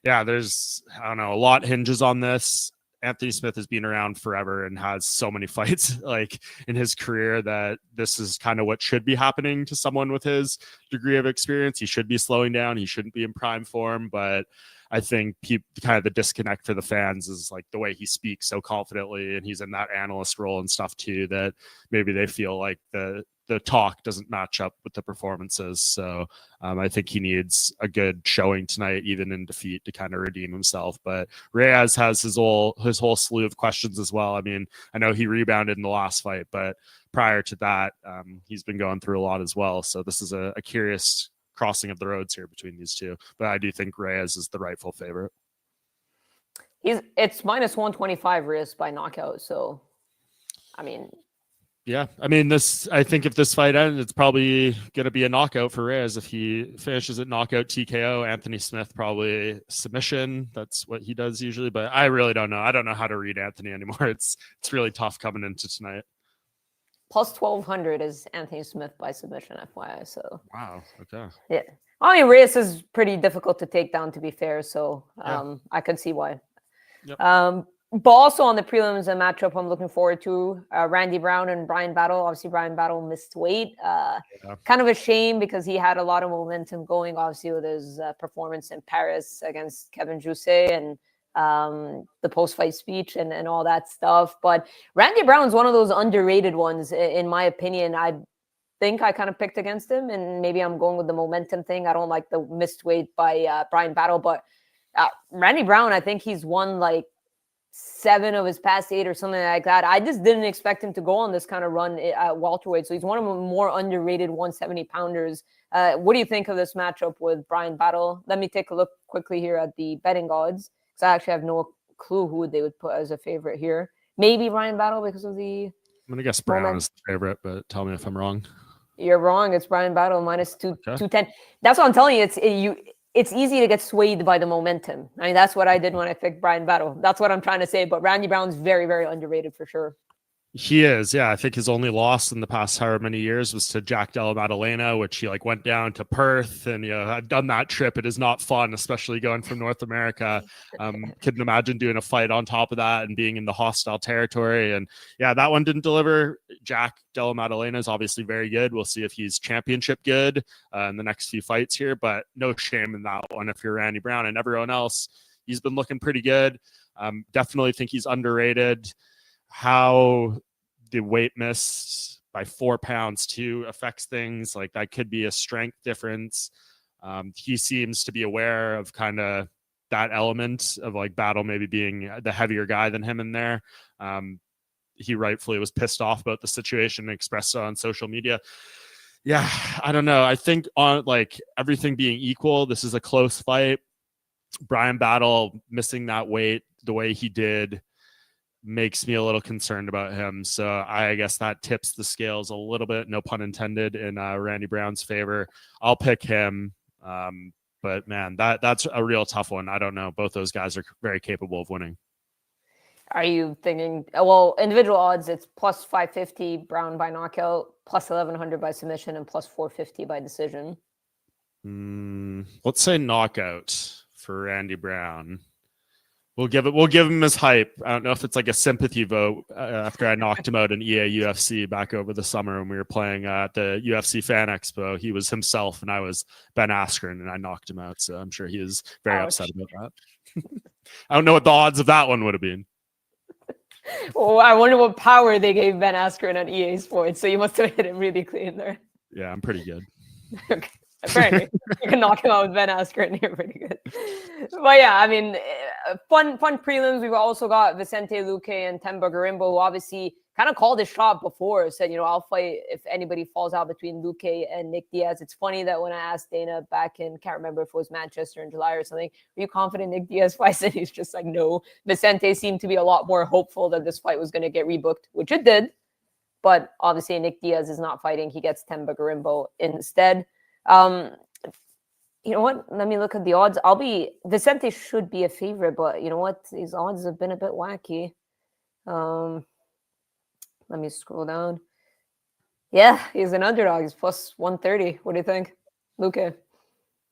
yeah, there's, I don't know, a lot hinges on this. Anthony Smith has been around forever and has so many fights like in his career that this is kind of what should be happening to someone with his degree of experience. He should be slowing down. He shouldn't be in prime form, but I think kind of the disconnect for the fans is like the way he speaks so confidently, and he's in that analyst role and stuff too, that maybe they feel like the talk doesn't match up with the performances. So I think he needs a good showing tonight, even in defeat, to kind of redeem himself. But Reyes has his whole slew of questions as well. I mean, I know he rebounded in the last fight, but prior to that, he's been going through a lot as well. So this is a curious crossing of the roads here between these two. But I do think Reyes is the rightful favorite. It's minus 125 Reyes by knockout. So, I mean, yeah, I mean, I think if this fight ends, it's probably going to be a knockout for Reyes. If he finishes it knockout, TKO, Anthony Smith probably submission. That's what he does usually. But I really don't know. I don't know how to read Anthony anymore. It's really tough coming into tonight. Plus 1,200 is Anthony Smith by submission, FYI. So wow, okay, yeah. I mean, Reyes is pretty difficult to take down, to be fair. So I could see why. Yep. But also on the prelims, a matchup I'm looking forward to, Randy Brown and Brian Battle. Obviously, Brian Battle missed weight. Kind of a shame because he had a lot of momentum going, obviously, with his performance in Paris against Kevin Jousset and the post-fight speech and all that stuff. But Randy Brown's one of those underrated ones, in my opinion. I think I kind of picked against him, and maybe I'm going with the momentum thing. I don't like the missed weight by Brian Battle, but Randy Brown, I think he's won like 7 of his past 8 or something like that. I just didn't expect him to go on this kind of run at welterweight. So he's one of the more underrated 170 pounders. What do you think of this matchup with Brian Battle? Let me take a look quickly here at the betting odds, because I actually have no clue who they would put as a favorite here. Maybe Brian Battle because of the... I'm going to guess Brown is the favorite, but tell me if I'm wrong. You're wrong. It's Brian Battle minus 210. That's what I'm telling you. It's easy to get swayed by the momentum. I mean, that's what I did when I picked Brian Battle. That's what I'm trying to say. But Randy Brown's very, very underrated for sure. He is, yeah. I think his only loss in the past however many years was to Jack Della Maddalena, which he like went down to Perth, and I've done that trip. It is not fun, especially going from North America. Couldn't imagine doing a fight on top of that and being in the hostile territory. And yeah, that one didn't deliver. Jack Della Maddalena is obviously very good. We'll see if he's championship good in the next few fights here, but no shame in that one if you're Randy Brown. And everyone else, he's been looking pretty good. Definitely think he's underrated. How the weight miss by 4 pounds too affects things. Like that could be a strength difference. He seems to be aware of kind of that element of like Battle maybe being the heavier guy than him in there. He rightfully was pissed off about the situation and expressed it on social media. Yeah, I don't know. I think on like everything being equal, this is a close fight. Brian Battle missing that weight the way he did makes me a little concerned about him. So I guess that tips the scales a little bit, no pun intended, in Randy Brown's favor. I'll pick him. But man, that's a real tough one. I don't know. Both those guys are very capable of winning. Are you thinking, well, individual odds, it's plus 550 Brown by knockout, plus 1100 by submission, and plus 450 by decision? Let's say knockout for Randy Brown. We'll give him his hype. I don't know if it's like a sympathy vote after I knocked him out in EA UFC back over the summer when we were playing at the UFC Fan Expo. He was himself and I was Ben Askren and I knocked him out. So I'm sure he is very upset about that. I don't know what the odds of that one would have been. Well, I wonder what power they gave Ben Askren on EA Sports. So you must have hit it really clean there. Yeah, I'm pretty good. Okay. Apparently, you can knock him out with Ben Askren. You're pretty good. But yeah, I mean, fun prelims. We've also got Vicente Luque and Themba Gorimbo, who obviously kind of called his shot before, said, I'll fight if anybody falls out between Luque and Nick Diaz. It's funny that when I asked Dana back in, can't remember if it was Manchester in July or something, are you confident Nick Diaz fights? And he's just like, no. Vicente seemed to be a lot more hopeful that this fight was going to get rebooked, which it did. But obviously, Nick Diaz is not fighting. He gets Themba Gorimbo instead. You know what? Let me look at the odds. Vicente should be a favorite, but you know what? These odds have been a bit wacky. Let me scroll down. Yeah, he's an underdog. He's plus 130. What do you think, Luque?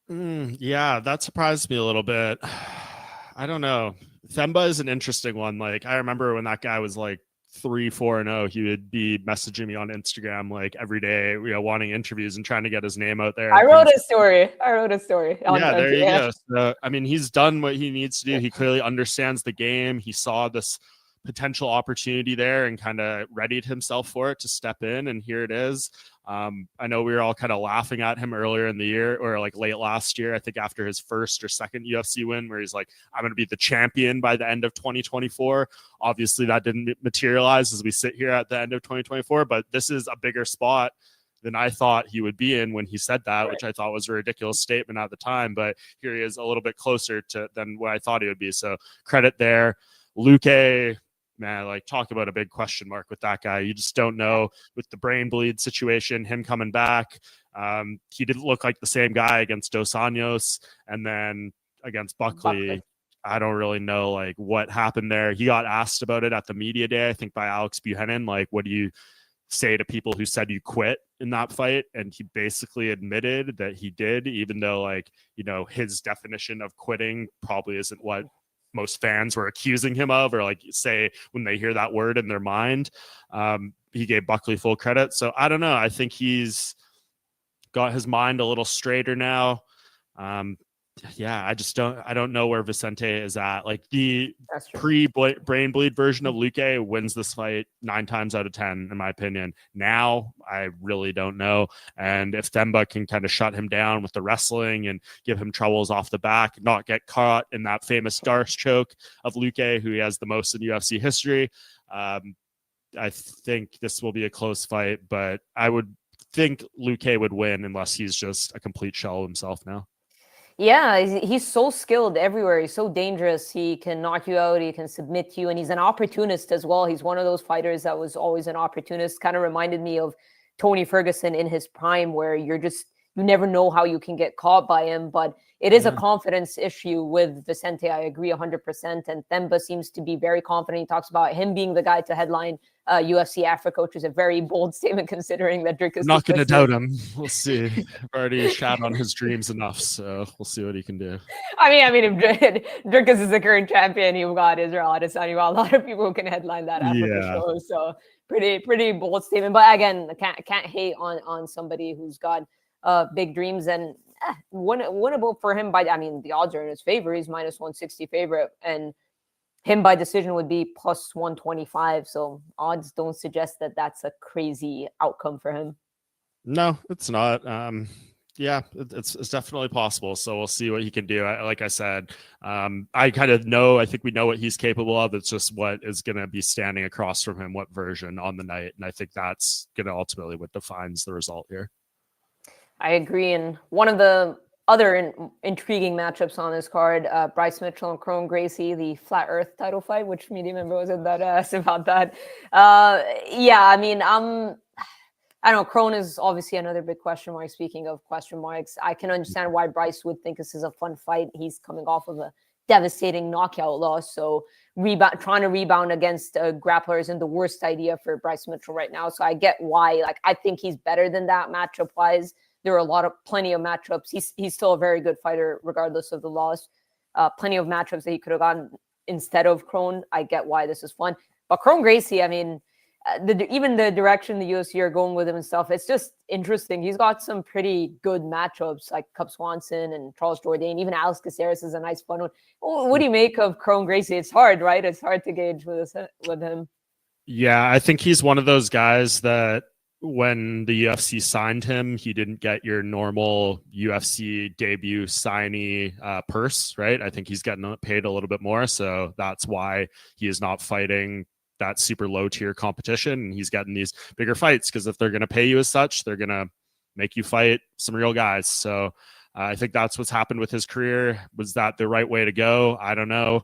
Yeah, that surprised me a little bit. I don't know. Themba is an interesting one. Like I remember when that guy was like 3-4-0, he would be messaging me on Instagram like every day, wanting interviews and trying to get his name out there. I wrote a story. Yeah, there you go. So, I mean, he's done what he needs to do. He clearly understands the game. He saw this potential opportunity there and kind of readied himself for it to step in, and here it is. I know we were all kind of laughing at him earlier in the year or like late last year, I think after his first or second UFC win, where he's like, I'm going to be the champion by the end of 2024. Obviously that didn't materialize as we sit here at the end of 2024, but this is a bigger spot than I thought he would be in when he said that, which I thought was a ridiculous statement at the time, but here he is a little bit closer to than what I thought he would be. So credit there. Luque, man, like talk about a big question mark with that guy. You just don't know with the brain bleed situation, him coming back. He didn't look like the same guy against Dos Anjos, and then against Buckley. I don't really know like what happened there. He got asked about it at the media day, I think by Alex Buchanan. Like, what do you say to people who said you quit in that fight? And he basically admitted that he did, even though like, his definition of quitting probably isn't what most fans were accusing him of, or like say when they hear that word in their mind. He gave Buckley full credit. So I don't know. I think he's got his mind a little straighter now. I don't know where Vicente is at. Like the pre-brain bleed version of Luque wins this fight 9 times out of 10, in my opinion. Now, I really don't know. And if Themba can kind of shut him down with the wrestling and give him troubles off the back, not get caught in that famous Darce choke of Luque, who he has the most in UFC history, I think this will be a close fight, but I would think Luque would win unless he's just a complete shell of himself now. Yeah, he's so skilled everywhere. He's so dangerous. He can knock you out. He can submit you. And he's an opportunist as well. He's one of those fighters that was always an opportunist. Kind of reminded me of Tony Ferguson in his prime, where you never know how you can get caught by him. But it is a confidence issue with Vicente. I agree 100%. And Themba seems to be very confident. He talks about him being the guy to headline UFC Africa, which is a very bold statement considering that Dirk is not going to doubt him. We'll see. I've already shat on his dreams enough, so we'll see what he can do. I mean, if Dirkus is the current champion, you've got Israel Adesanya. You've got a lot of people who can headline that Africa show. So pretty bold statement. But again, can't hate on somebody who's got big dreams, and winnable for him by. I mean, the odds are in his favor. He's minus 160 favorite, and him by decision would be plus 125. So odds don't suggest that that's a crazy outcome for him. No, it's not. It's definitely possible. So we'll see what he can do. Like I said, I think we know what he's capable of. It's just what is going to be standing across from him, what version on the night. And I think that's going to ultimately what defines the result here. I agree. And one of the other intriguing matchups on this card, Bryce Mitchell and Kron Gracie, the Flat Earth title fight. Which media member was it that asked about that? I mean, I don't know. Kron is obviously another big question mark. Speaking of question marks, I can understand why Bryce would think this is a fun fight. He's coming off of a devastating knockout loss. So trying to rebound against grappler isn't the worst idea for Bryce Mitchell right now. So I get why. Like, I think he's better than that matchup-wise. There are plenty of matchups. He's still a very good fighter, regardless of the loss. Plenty of matchups that he could have gotten instead of Kron. I get why this is fun. But Kron Gracie, I mean, even the direction the UFC are going with him and stuff, it's just interesting. He's got some pretty good matchups like Cub Swanson and Charles Jourdain. Even Alex Caceres is a nice fun one. What do you make of Kron Gracie? It's hard, right? It's hard to gauge with him. Yeah, I think he's one of those guys that when the UFC signed him, he didn't get your normal UFC debut signee purse, right? I think he's getting paid a little bit more. So that's why he is not fighting that super low tier competition. And he's getting these bigger fights because if they're going to pay you as such, they're going to make you fight some real guys. So I think that's what's happened with his career. Was that the right way to go? I don't know.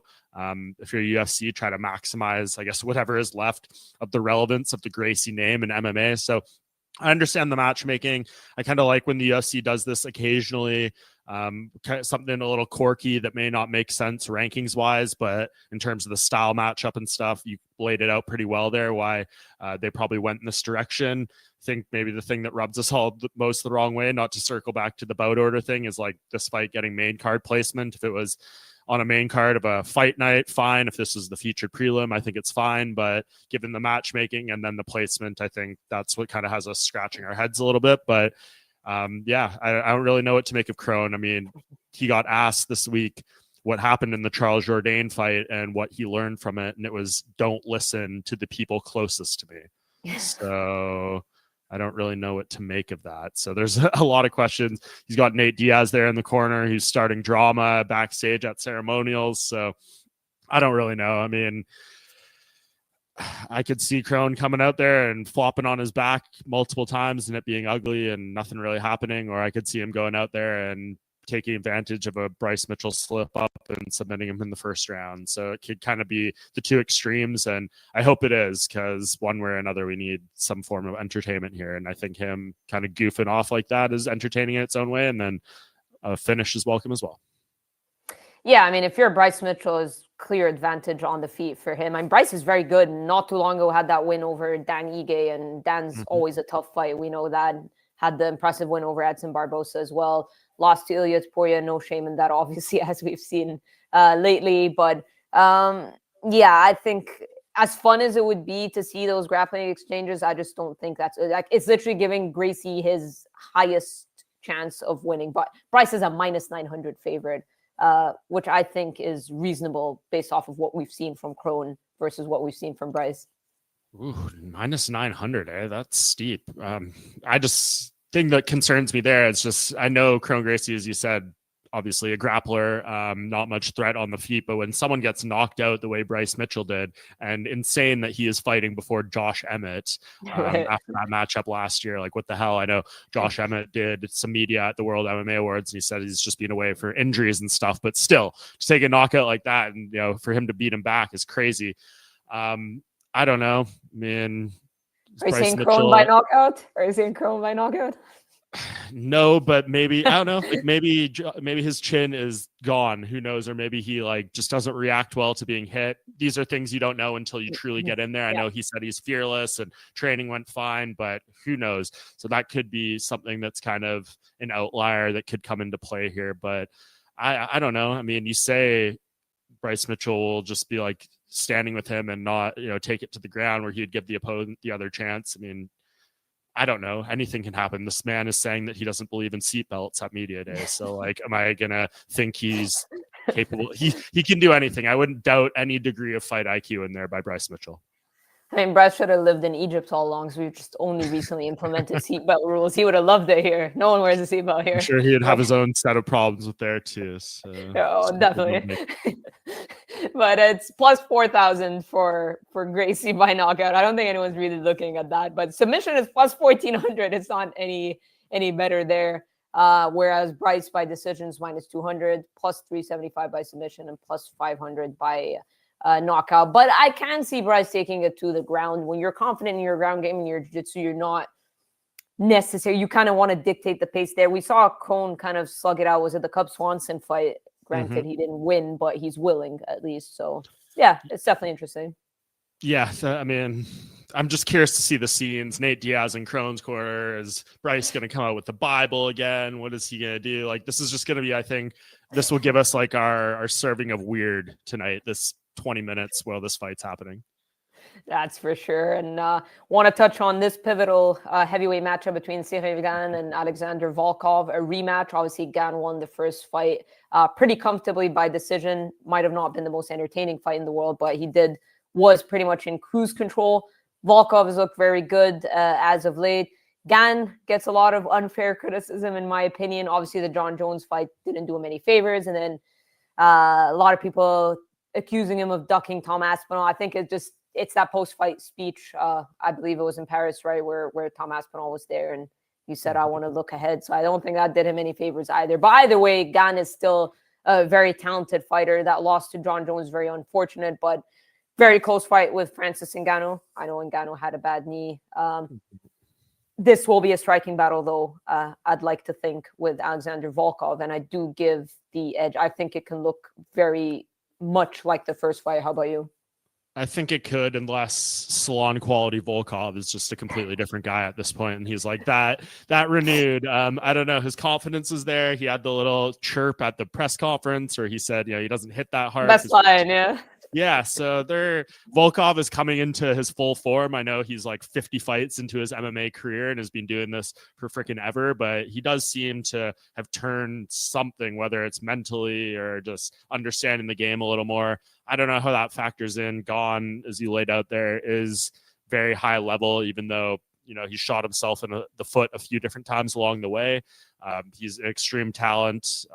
If you're UFC, try to maximize, I guess, whatever is left of the relevance of the Gracie name in MMA. So I understand the matchmaking. I kind of like when the UFC does this occasionally. Something a little quirky that may not make sense rankings wise, but in terms of the style matchup and stuff, you laid it out pretty well there why they probably went in this direction. I think maybe the thing that rubs us all most the wrong way, not to circle back to the bout order thing, is like this fight getting main card placement. If it was on a main card of a fight night, fine. If this is the featured prelim, I think it's fine. But given the matchmaking and then the placement, I think that's what kind of has us scratching our heads a little bit. But I don't really know what to make of Kron. I mean, he got asked this week what happened in the Charles Jourdain fight and what he learned from it. And it was, don't listen to the people closest to me. So I don't really know what to make of that. So there's a lot of questions. He's got Nate Diaz there in the corner. He's starting drama backstage at ceremonials. So I don't really know. I mean, I could see Kron coming out there and flopping on his back multiple times and it being ugly and nothing really happening. Or I could see him going out there and taking advantage of a Bryce Mitchell slip up and submitting him in the first round. So it could kind of be the two extremes. And I hope it is, because one way or another, we need some form of entertainment here. And I think him kind of goofing off like that is entertaining in its own way. And then a finish is welcome as well. Yeah, I mean, if you're Bryce Mitchell, is clear advantage on the feet for him. I mean, Bryce is very good. Not too long ago had that win over Dan Ige, and Dan's always a tough fight. We know that. Had the impressive win over Edson Barbosa as well. Lost to Ilya Topuria, no shame in that, obviously, as we've seen lately. But Yeah, I think as fun as it would be to see those grappling exchanges, I just don't think that's like it's literally giving Gracie his highest chance of winning. But Bryce is a minus 900 favorite, which I think is reasonable based off of what we've seen from Crone versus what we've seen from Bryce. Ooh, minus 900, that's steep. I just thing that concerns me there is just I know Crone Gracie, as you said, obviously a grappler, not much threat on the feet, but when someone gets knocked out the way Bryce Mitchell did, and insane that he is fighting before Josh Emmett Right. after that matchup last year, like what the hell? I know Josh Emmett did some media at the World MMA Awards and he said he's just been away for injuries and stuff, but still to take a knockout like that and for him to beat him back is crazy. I don't know. I mean, are you saying Crone by knockout? No, but maybe I don't know. Like maybe his chin is gone. Who knows? Or maybe he like just doesn't react well to being hit. These are things you don't know until you truly get in there. I know he said he's fearless and training went fine, but who knows? So that could be something that's kind of an outlier that could come into play here. But I don't know. I mean, you say Bryce Mitchell will just be like standing with him and not take it to the ground where he'd give the opponent the other chance. I mean, I don't know. Anything can happen. This man is saying that he doesn't believe in seatbelts at media day. So like, am I going to think he's capable? He can do anything. I wouldn't doubt any degree of fight IQ in there by Bryce Mitchell. I mean, Bryce should have lived in Egypt all along, so we've just only recently implemented seatbelt rules. He would have loved it here. No one wears a seatbelt here. I'm sure he'd have his own set of problems with there too. So definitely. But it's plus 4,000 for Gracie by knockout. I don't think anyone's really looking at that. But submission is plus 1,400. It's not any better there. Whereas Bryce by decisions minus 200, plus 375 by submission, and plus 500 by knockout. But I can see Bryce taking it to the ground. When you're confident in your ground game and your jiu-jitsu, you're not necessary. You kind of want to dictate the pace there. We saw Crone kind of slug it out. Was it the Cub Swanson fight? Granted, he didn't win, but he's willing at least. So yeah, it's definitely interesting. Yeah, I mean, I'm just curious to see the scenes. Nate Diaz in Crone's corner. Is Bryce going to come out with the Bible again? What is he going to do? Like, this is just going to be, I think, this will give us like our serving of weird tonight, this 20 minutes while this fight's happening. That's for sure. And want to touch on this pivotal heavyweight matchup between Cyril Gane and Alexander Volkov, a rematch. Obviously, Gane won the first fight pretty comfortably by decision. Might have not been the most entertaining fight in the world, but he was pretty much in cruise control. Volkov has looked very good as of late. Gane gets a lot of unfair criticism, in my opinion. Obviously, the John Jones fight didn't do him any favors. And then a lot of people accusing him of ducking Tom Aspinall. I think it's that post-fight speech. I believe it was in Paris, right, where Tom Aspinall was there, and he said, "I want to look ahead." So I don't think that did him any favors either. But either way, Gane is still a very talented fighter. That loss to John Jones, very unfortunate, but very close fight with Francis Ngannou. I know Ngannou had a bad knee. This will be a striking battle, though, I'd like to think, with Alexander Volkov, and I do give the edge. I think it can look very much like the first fight. How about you? I think it could, unless salon quality Volkov is just a completely different guy at this point, and he's like that renewed. I don't know. His confidence is there. He had the little chirp at the press conference where he said, he doesn't hit that hard. Best line, yeah. Yeah, so Volkov is coming into his full form. I know he's like 50 fights into his MMA career and has been doing this for freaking ever, but he does seem to have turned something, whether it's mentally or just understanding the game a little more. I don't know how that factors in. Gane, as you laid out there, is very high level, even though he shot himself in the foot a few different times along the way. He's an extreme talent.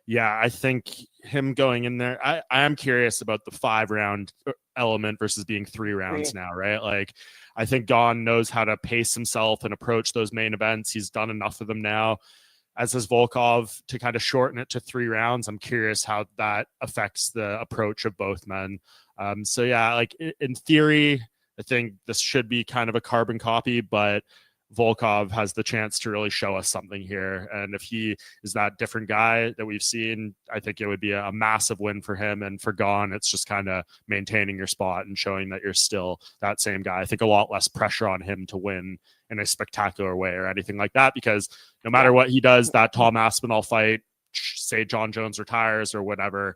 Yeah, I think him going in there, I am curious about the 5-round element versus being 3 rounds now, right? Like, I think Gane knows how to pace himself and approach those main events. He's done enough of them now, as has Volkov, to kind of shorten it to 3 rounds. I'm curious how that affects the approach of both men. So yeah, like in theory, I think this should be kind of a carbon copy, but Volkov has the chance to really show us something here. And if he is that different guy that we've seen, I think it would be a massive win for him. And for Gane, it's just kind of maintaining your spot and showing that you're still that same guy. I think a lot less pressure on him to win in a spectacular way or anything like that, because no matter what he does, that Tom Aspinall fight, say John Jones retires or whatever,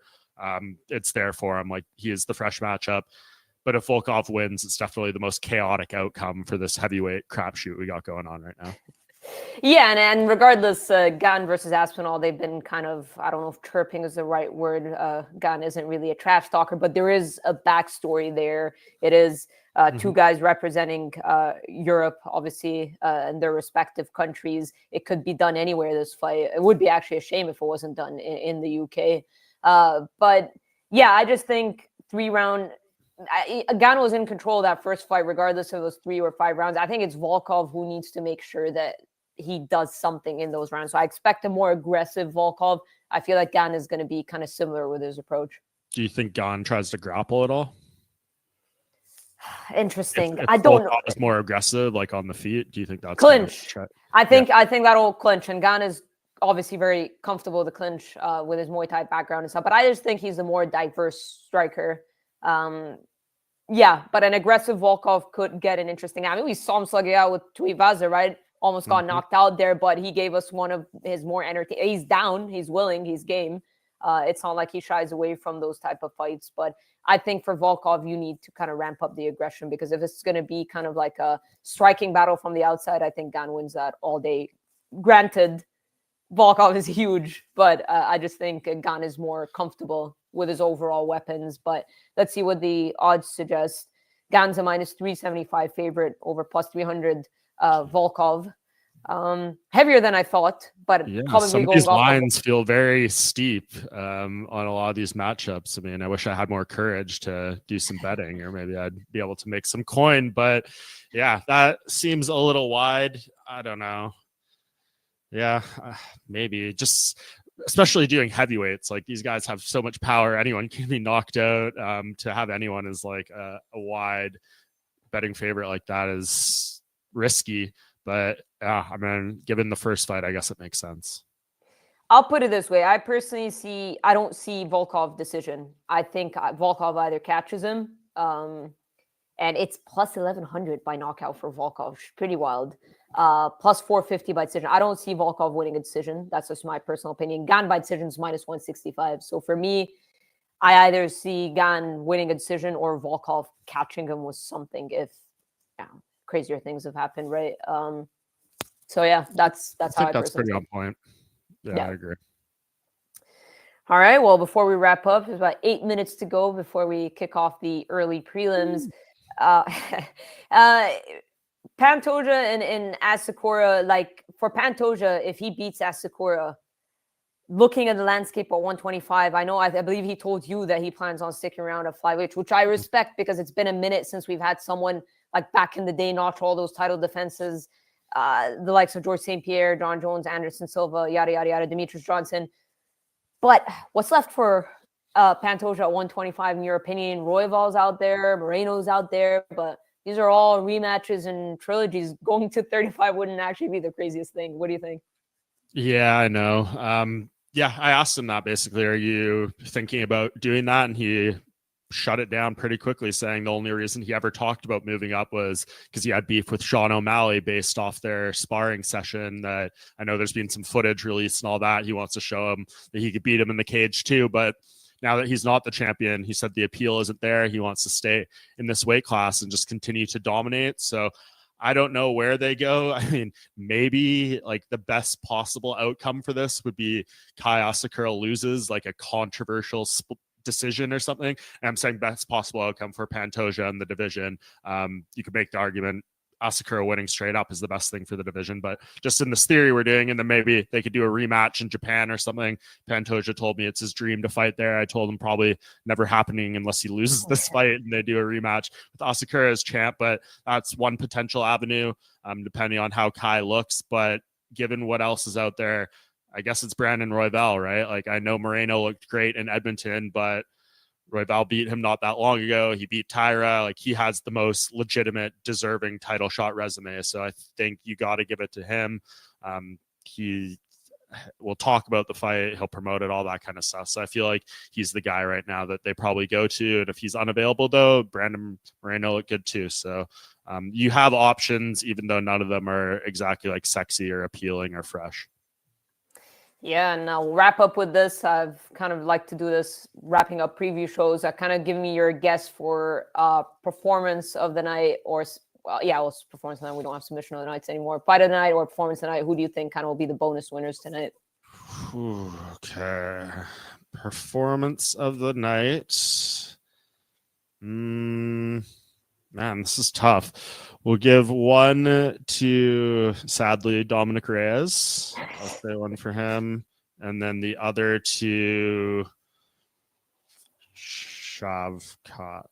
it's there for him. Like, he is the fresh matchup. But if Volkov wins, it's definitely the most chaotic outcome for this heavyweight crapshoot we got going on right now. Yeah, and regardless, Gane versus Aspinall, they've been kind of, I don't know if chirping is the right word. Gane isn't really a trash talker, but there is a backstory there. It is two guys representing Europe, obviously, and their respective countries. It could be done anywhere, this fight. It would be actually a shame if it wasn't done in the UK. But yeah, I just think 3-round... Gane was in control of that first fight, regardless of those 3 or 5 rounds. I think it's Volkov who needs to make sure that he does something in those rounds. So I expect a more aggressive Volkov. I feel like Gane is going to be kind of similar with his approach. Do you think Gane tries to grapple at all? Interesting. If I don't know. Is more aggressive, like on the feet. Do you think that's clinch? I think that'll clinch, and Gane is obviously very comfortable with the clinch with his Muay Thai background and stuff. But I just think he's a more diverse striker. Yeah, but an aggressive Volkov could get an interesting. I mean, we saw him slug it out with Tuivasa, right? Almost got knocked out there, but he gave us one of his more entertaining. He's down, he's willing, he's game. It's not like he shies away from those type of fights. But I think for Volkov, you need to kind of ramp up the aggression, because if it's going to be kind of like a striking battle from the outside, I think Gane wins that all day. Granted, Volkov is huge, but I just think Gane is more comfortable with his overall weapons. But let's see what the odds suggest. Gane's a -375 favorite over +300 Volkov. Heavier than I thought, but probably some of these lines feel very steep on a lot of these matchups. I mean, I wish I had more courage to do some betting, or maybe I'd be able to make some coin. But yeah, that seems a little wide. I don't know. Yeah, maybe just, especially doing heavyweights, like these guys have so much power. Anyone can be knocked out. To have anyone as like a wide betting favorite like that is risky. But I mean, given the first fight, I guess it makes sense. I'll put it this way. I personally I don't see Volkov decision. I think Volkov either catches him, and it's +1100 by knockout for Volkov. Pretty wild. +450 by decision. I don't see Volkov winning a decision. That's just my personal opinion. Gane by decision is -165. So for me, I either see Gane winning a decision or Volkov catching him with something if crazier things have happened, right? So yeah, that's how I that's pretty on point. Yeah, I agree. All right. Well, before we wrap up, there's about 8 minutes to go before we kick off the early prelims. Pantoja and Asakura, like for Pantoja, if he beats Asakura, looking at the landscape at 125, I believe he told you that he plans on sticking around at flyweight, which I respect, because it's been a minute since we've had someone like back in the day notch all those title defenses, the likes of George St. Pierre, John Jones, Anderson Silva, yada, yada, yada, Demetrius Johnson. But what's left for Pantoja at 125, in your opinion? Royval's out there, Moreno's out there, but these are all rematches and trilogies. Going to 35 wouldn't actually be the craziest thing. What do you think? Yeah, I know. I asked him that basically. Are you thinking about doing that? And he shut it down pretty quickly, saying the only reason he ever talked about moving up was because he had beef with Sean O'Malley based off their sparring session. That I know there's been some footage released and all that. He wants to show him that he could beat him in the cage too. But now that he's not the champion, he said the appeal isn't there. He wants to stay in this weight class and just continue to dominate. So I don't know where they go. I mean, maybe like the best possible outcome for this would be Kai Asakura loses like a controversial decision or something. And I'm saying best possible outcome for Pantoja in the division. You could make the argument Asakura winning straight up is the best thing for the division, but just in this theory we're doing, and then maybe they could do a rematch in Japan or something. Pantoja told me it's his dream to fight there. I told him probably never happening unless he loses this fight and they do a rematch with Asakura as champ, but that's one potential avenue, depending on how Kai looks. But given what else is out there, I guess it's Brandon Royval, right? Like, I know Moreno looked great in Edmonton, but Royval beat him not that long ago. He beat Tyra. Like, he has the most legitimate, deserving title shot resume. So I think you got to give it to him. He will talk about the fight. He'll promote it, all that kind of stuff. So I feel like he's the guy right now that they probably go to. And if he's unavailable, though, Brandon Moreno looked good too. So you have options, even though none of them are exactly like sexy or appealing or fresh. Yeah, and I'll wrap up with this. I've kind of like to do this wrapping up preview shows. Kind of give me your guess for performance of the night, or it's performance of the night. We don't have submission of the nights anymore. Fight of the night or performance of the night. Who do you think kind of will be the bonus winners tonight? Okay, performance of the night. Man, this is tough. We'll give one to, sadly, Dominic Reyes. I'll say one for him. And then the other to Shavkat,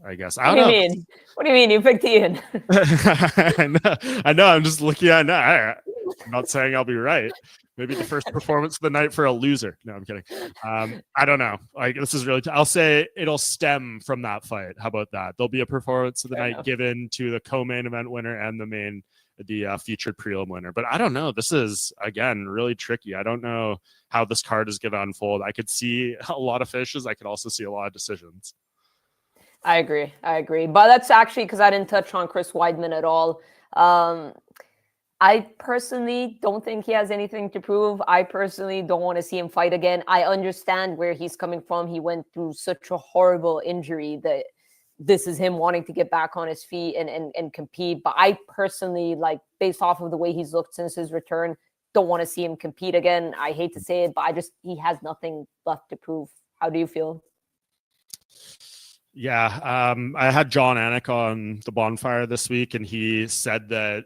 I guess. What do you mean? What do you mean? You picked Ian. I know. I'm just looking at it. I'm not saying I'll be right. Maybe the first performance of the night for a loser. No, I'm kidding. I don't know. Like, this is really. I'll say it'll stem from that fight. How about that? There'll be a performance of the night given to the co-main event winner and the featured prelim winner. But I don't know. This is, again, really tricky. I don't know how this card is going to unfold. I could see a lot of finishes. I could also see a lot of decisions. I agree. But that's actually because I didn't touch on Chris Weidman at all. I personally don't think he has anything to prove. I personally don't want to see him fight again. I understand where he's coming from. He went through such a horrible injury that this is him wanting to get back on his feet and compete. But I personally, like, based off of the way he's looked since his return, don't want to see him compete again. I hate to say it, but he has nothing left to prove. How do you feel? Yeah, I had John Anik on the Bonfire this week, and he said that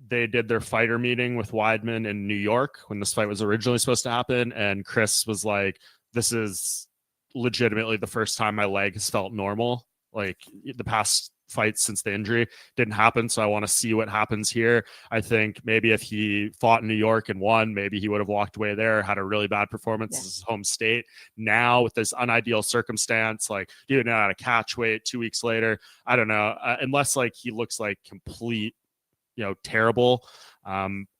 they did their fighter meeting with Weidman in New York when this fight was originally supposed to happen. And Chris was like, this is legitimately the first time my leg has felt normal. Like, the past fights since the injury didn't happen. So I want to see what happens here. I think maybe if he fought in New York and won, maybe he would have walked away there, had a really bad performance in his home state. Now with this unideal circumstance, like, dude, now at a catch weight 2 weeks later, I don't know, unless like he looks like complete, terrible.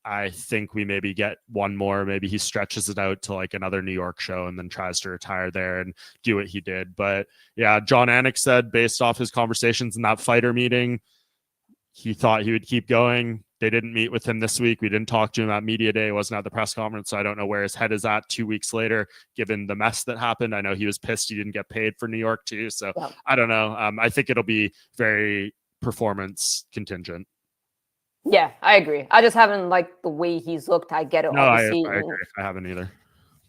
I think we maybe get one more. Maybe he stretches it out to like another New York show and then tries to retire there and do what he did. But yeah, John Anik said, based off his conversations in that fighter meeting, he thought he would keep going. They didn't meet with him this week. We didn't talk to him at media day. He wasn't at the press conference. So I don't know where his head is at 2 weeks later, given the mess that happened. I know he was pissed he didn't get paid for New York too. So I don't know. I think it'll be very performance contingent. Yeah, I agree. I just haven't liked the way he's looked. I get it. No, I agree. I haven't either.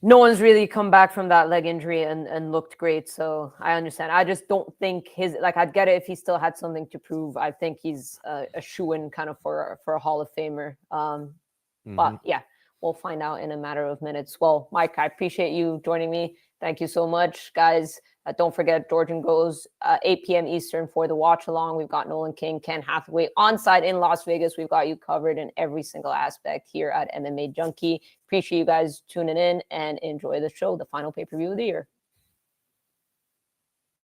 No one's really come back from that leg injury and looked great. So I understand. I just don't think I'd get it if he still had something to prove. I think he's a shoo-in kind of for a Hall of Famer. But yeah, we'll find out in a matter of minutes. Well, Mike, I appreciate you joining me. Thank you so much, guys. Don't forget, Georgian goes 8 p.m. Eastern for the watch along. We've got Nolan King, Ken Hathaway on site in Las Vegas. We've got you covered in every single aspect here at MMA Junkie. Appreciate you guys tuning in and enjoy the show, the final pay-per-view of the year.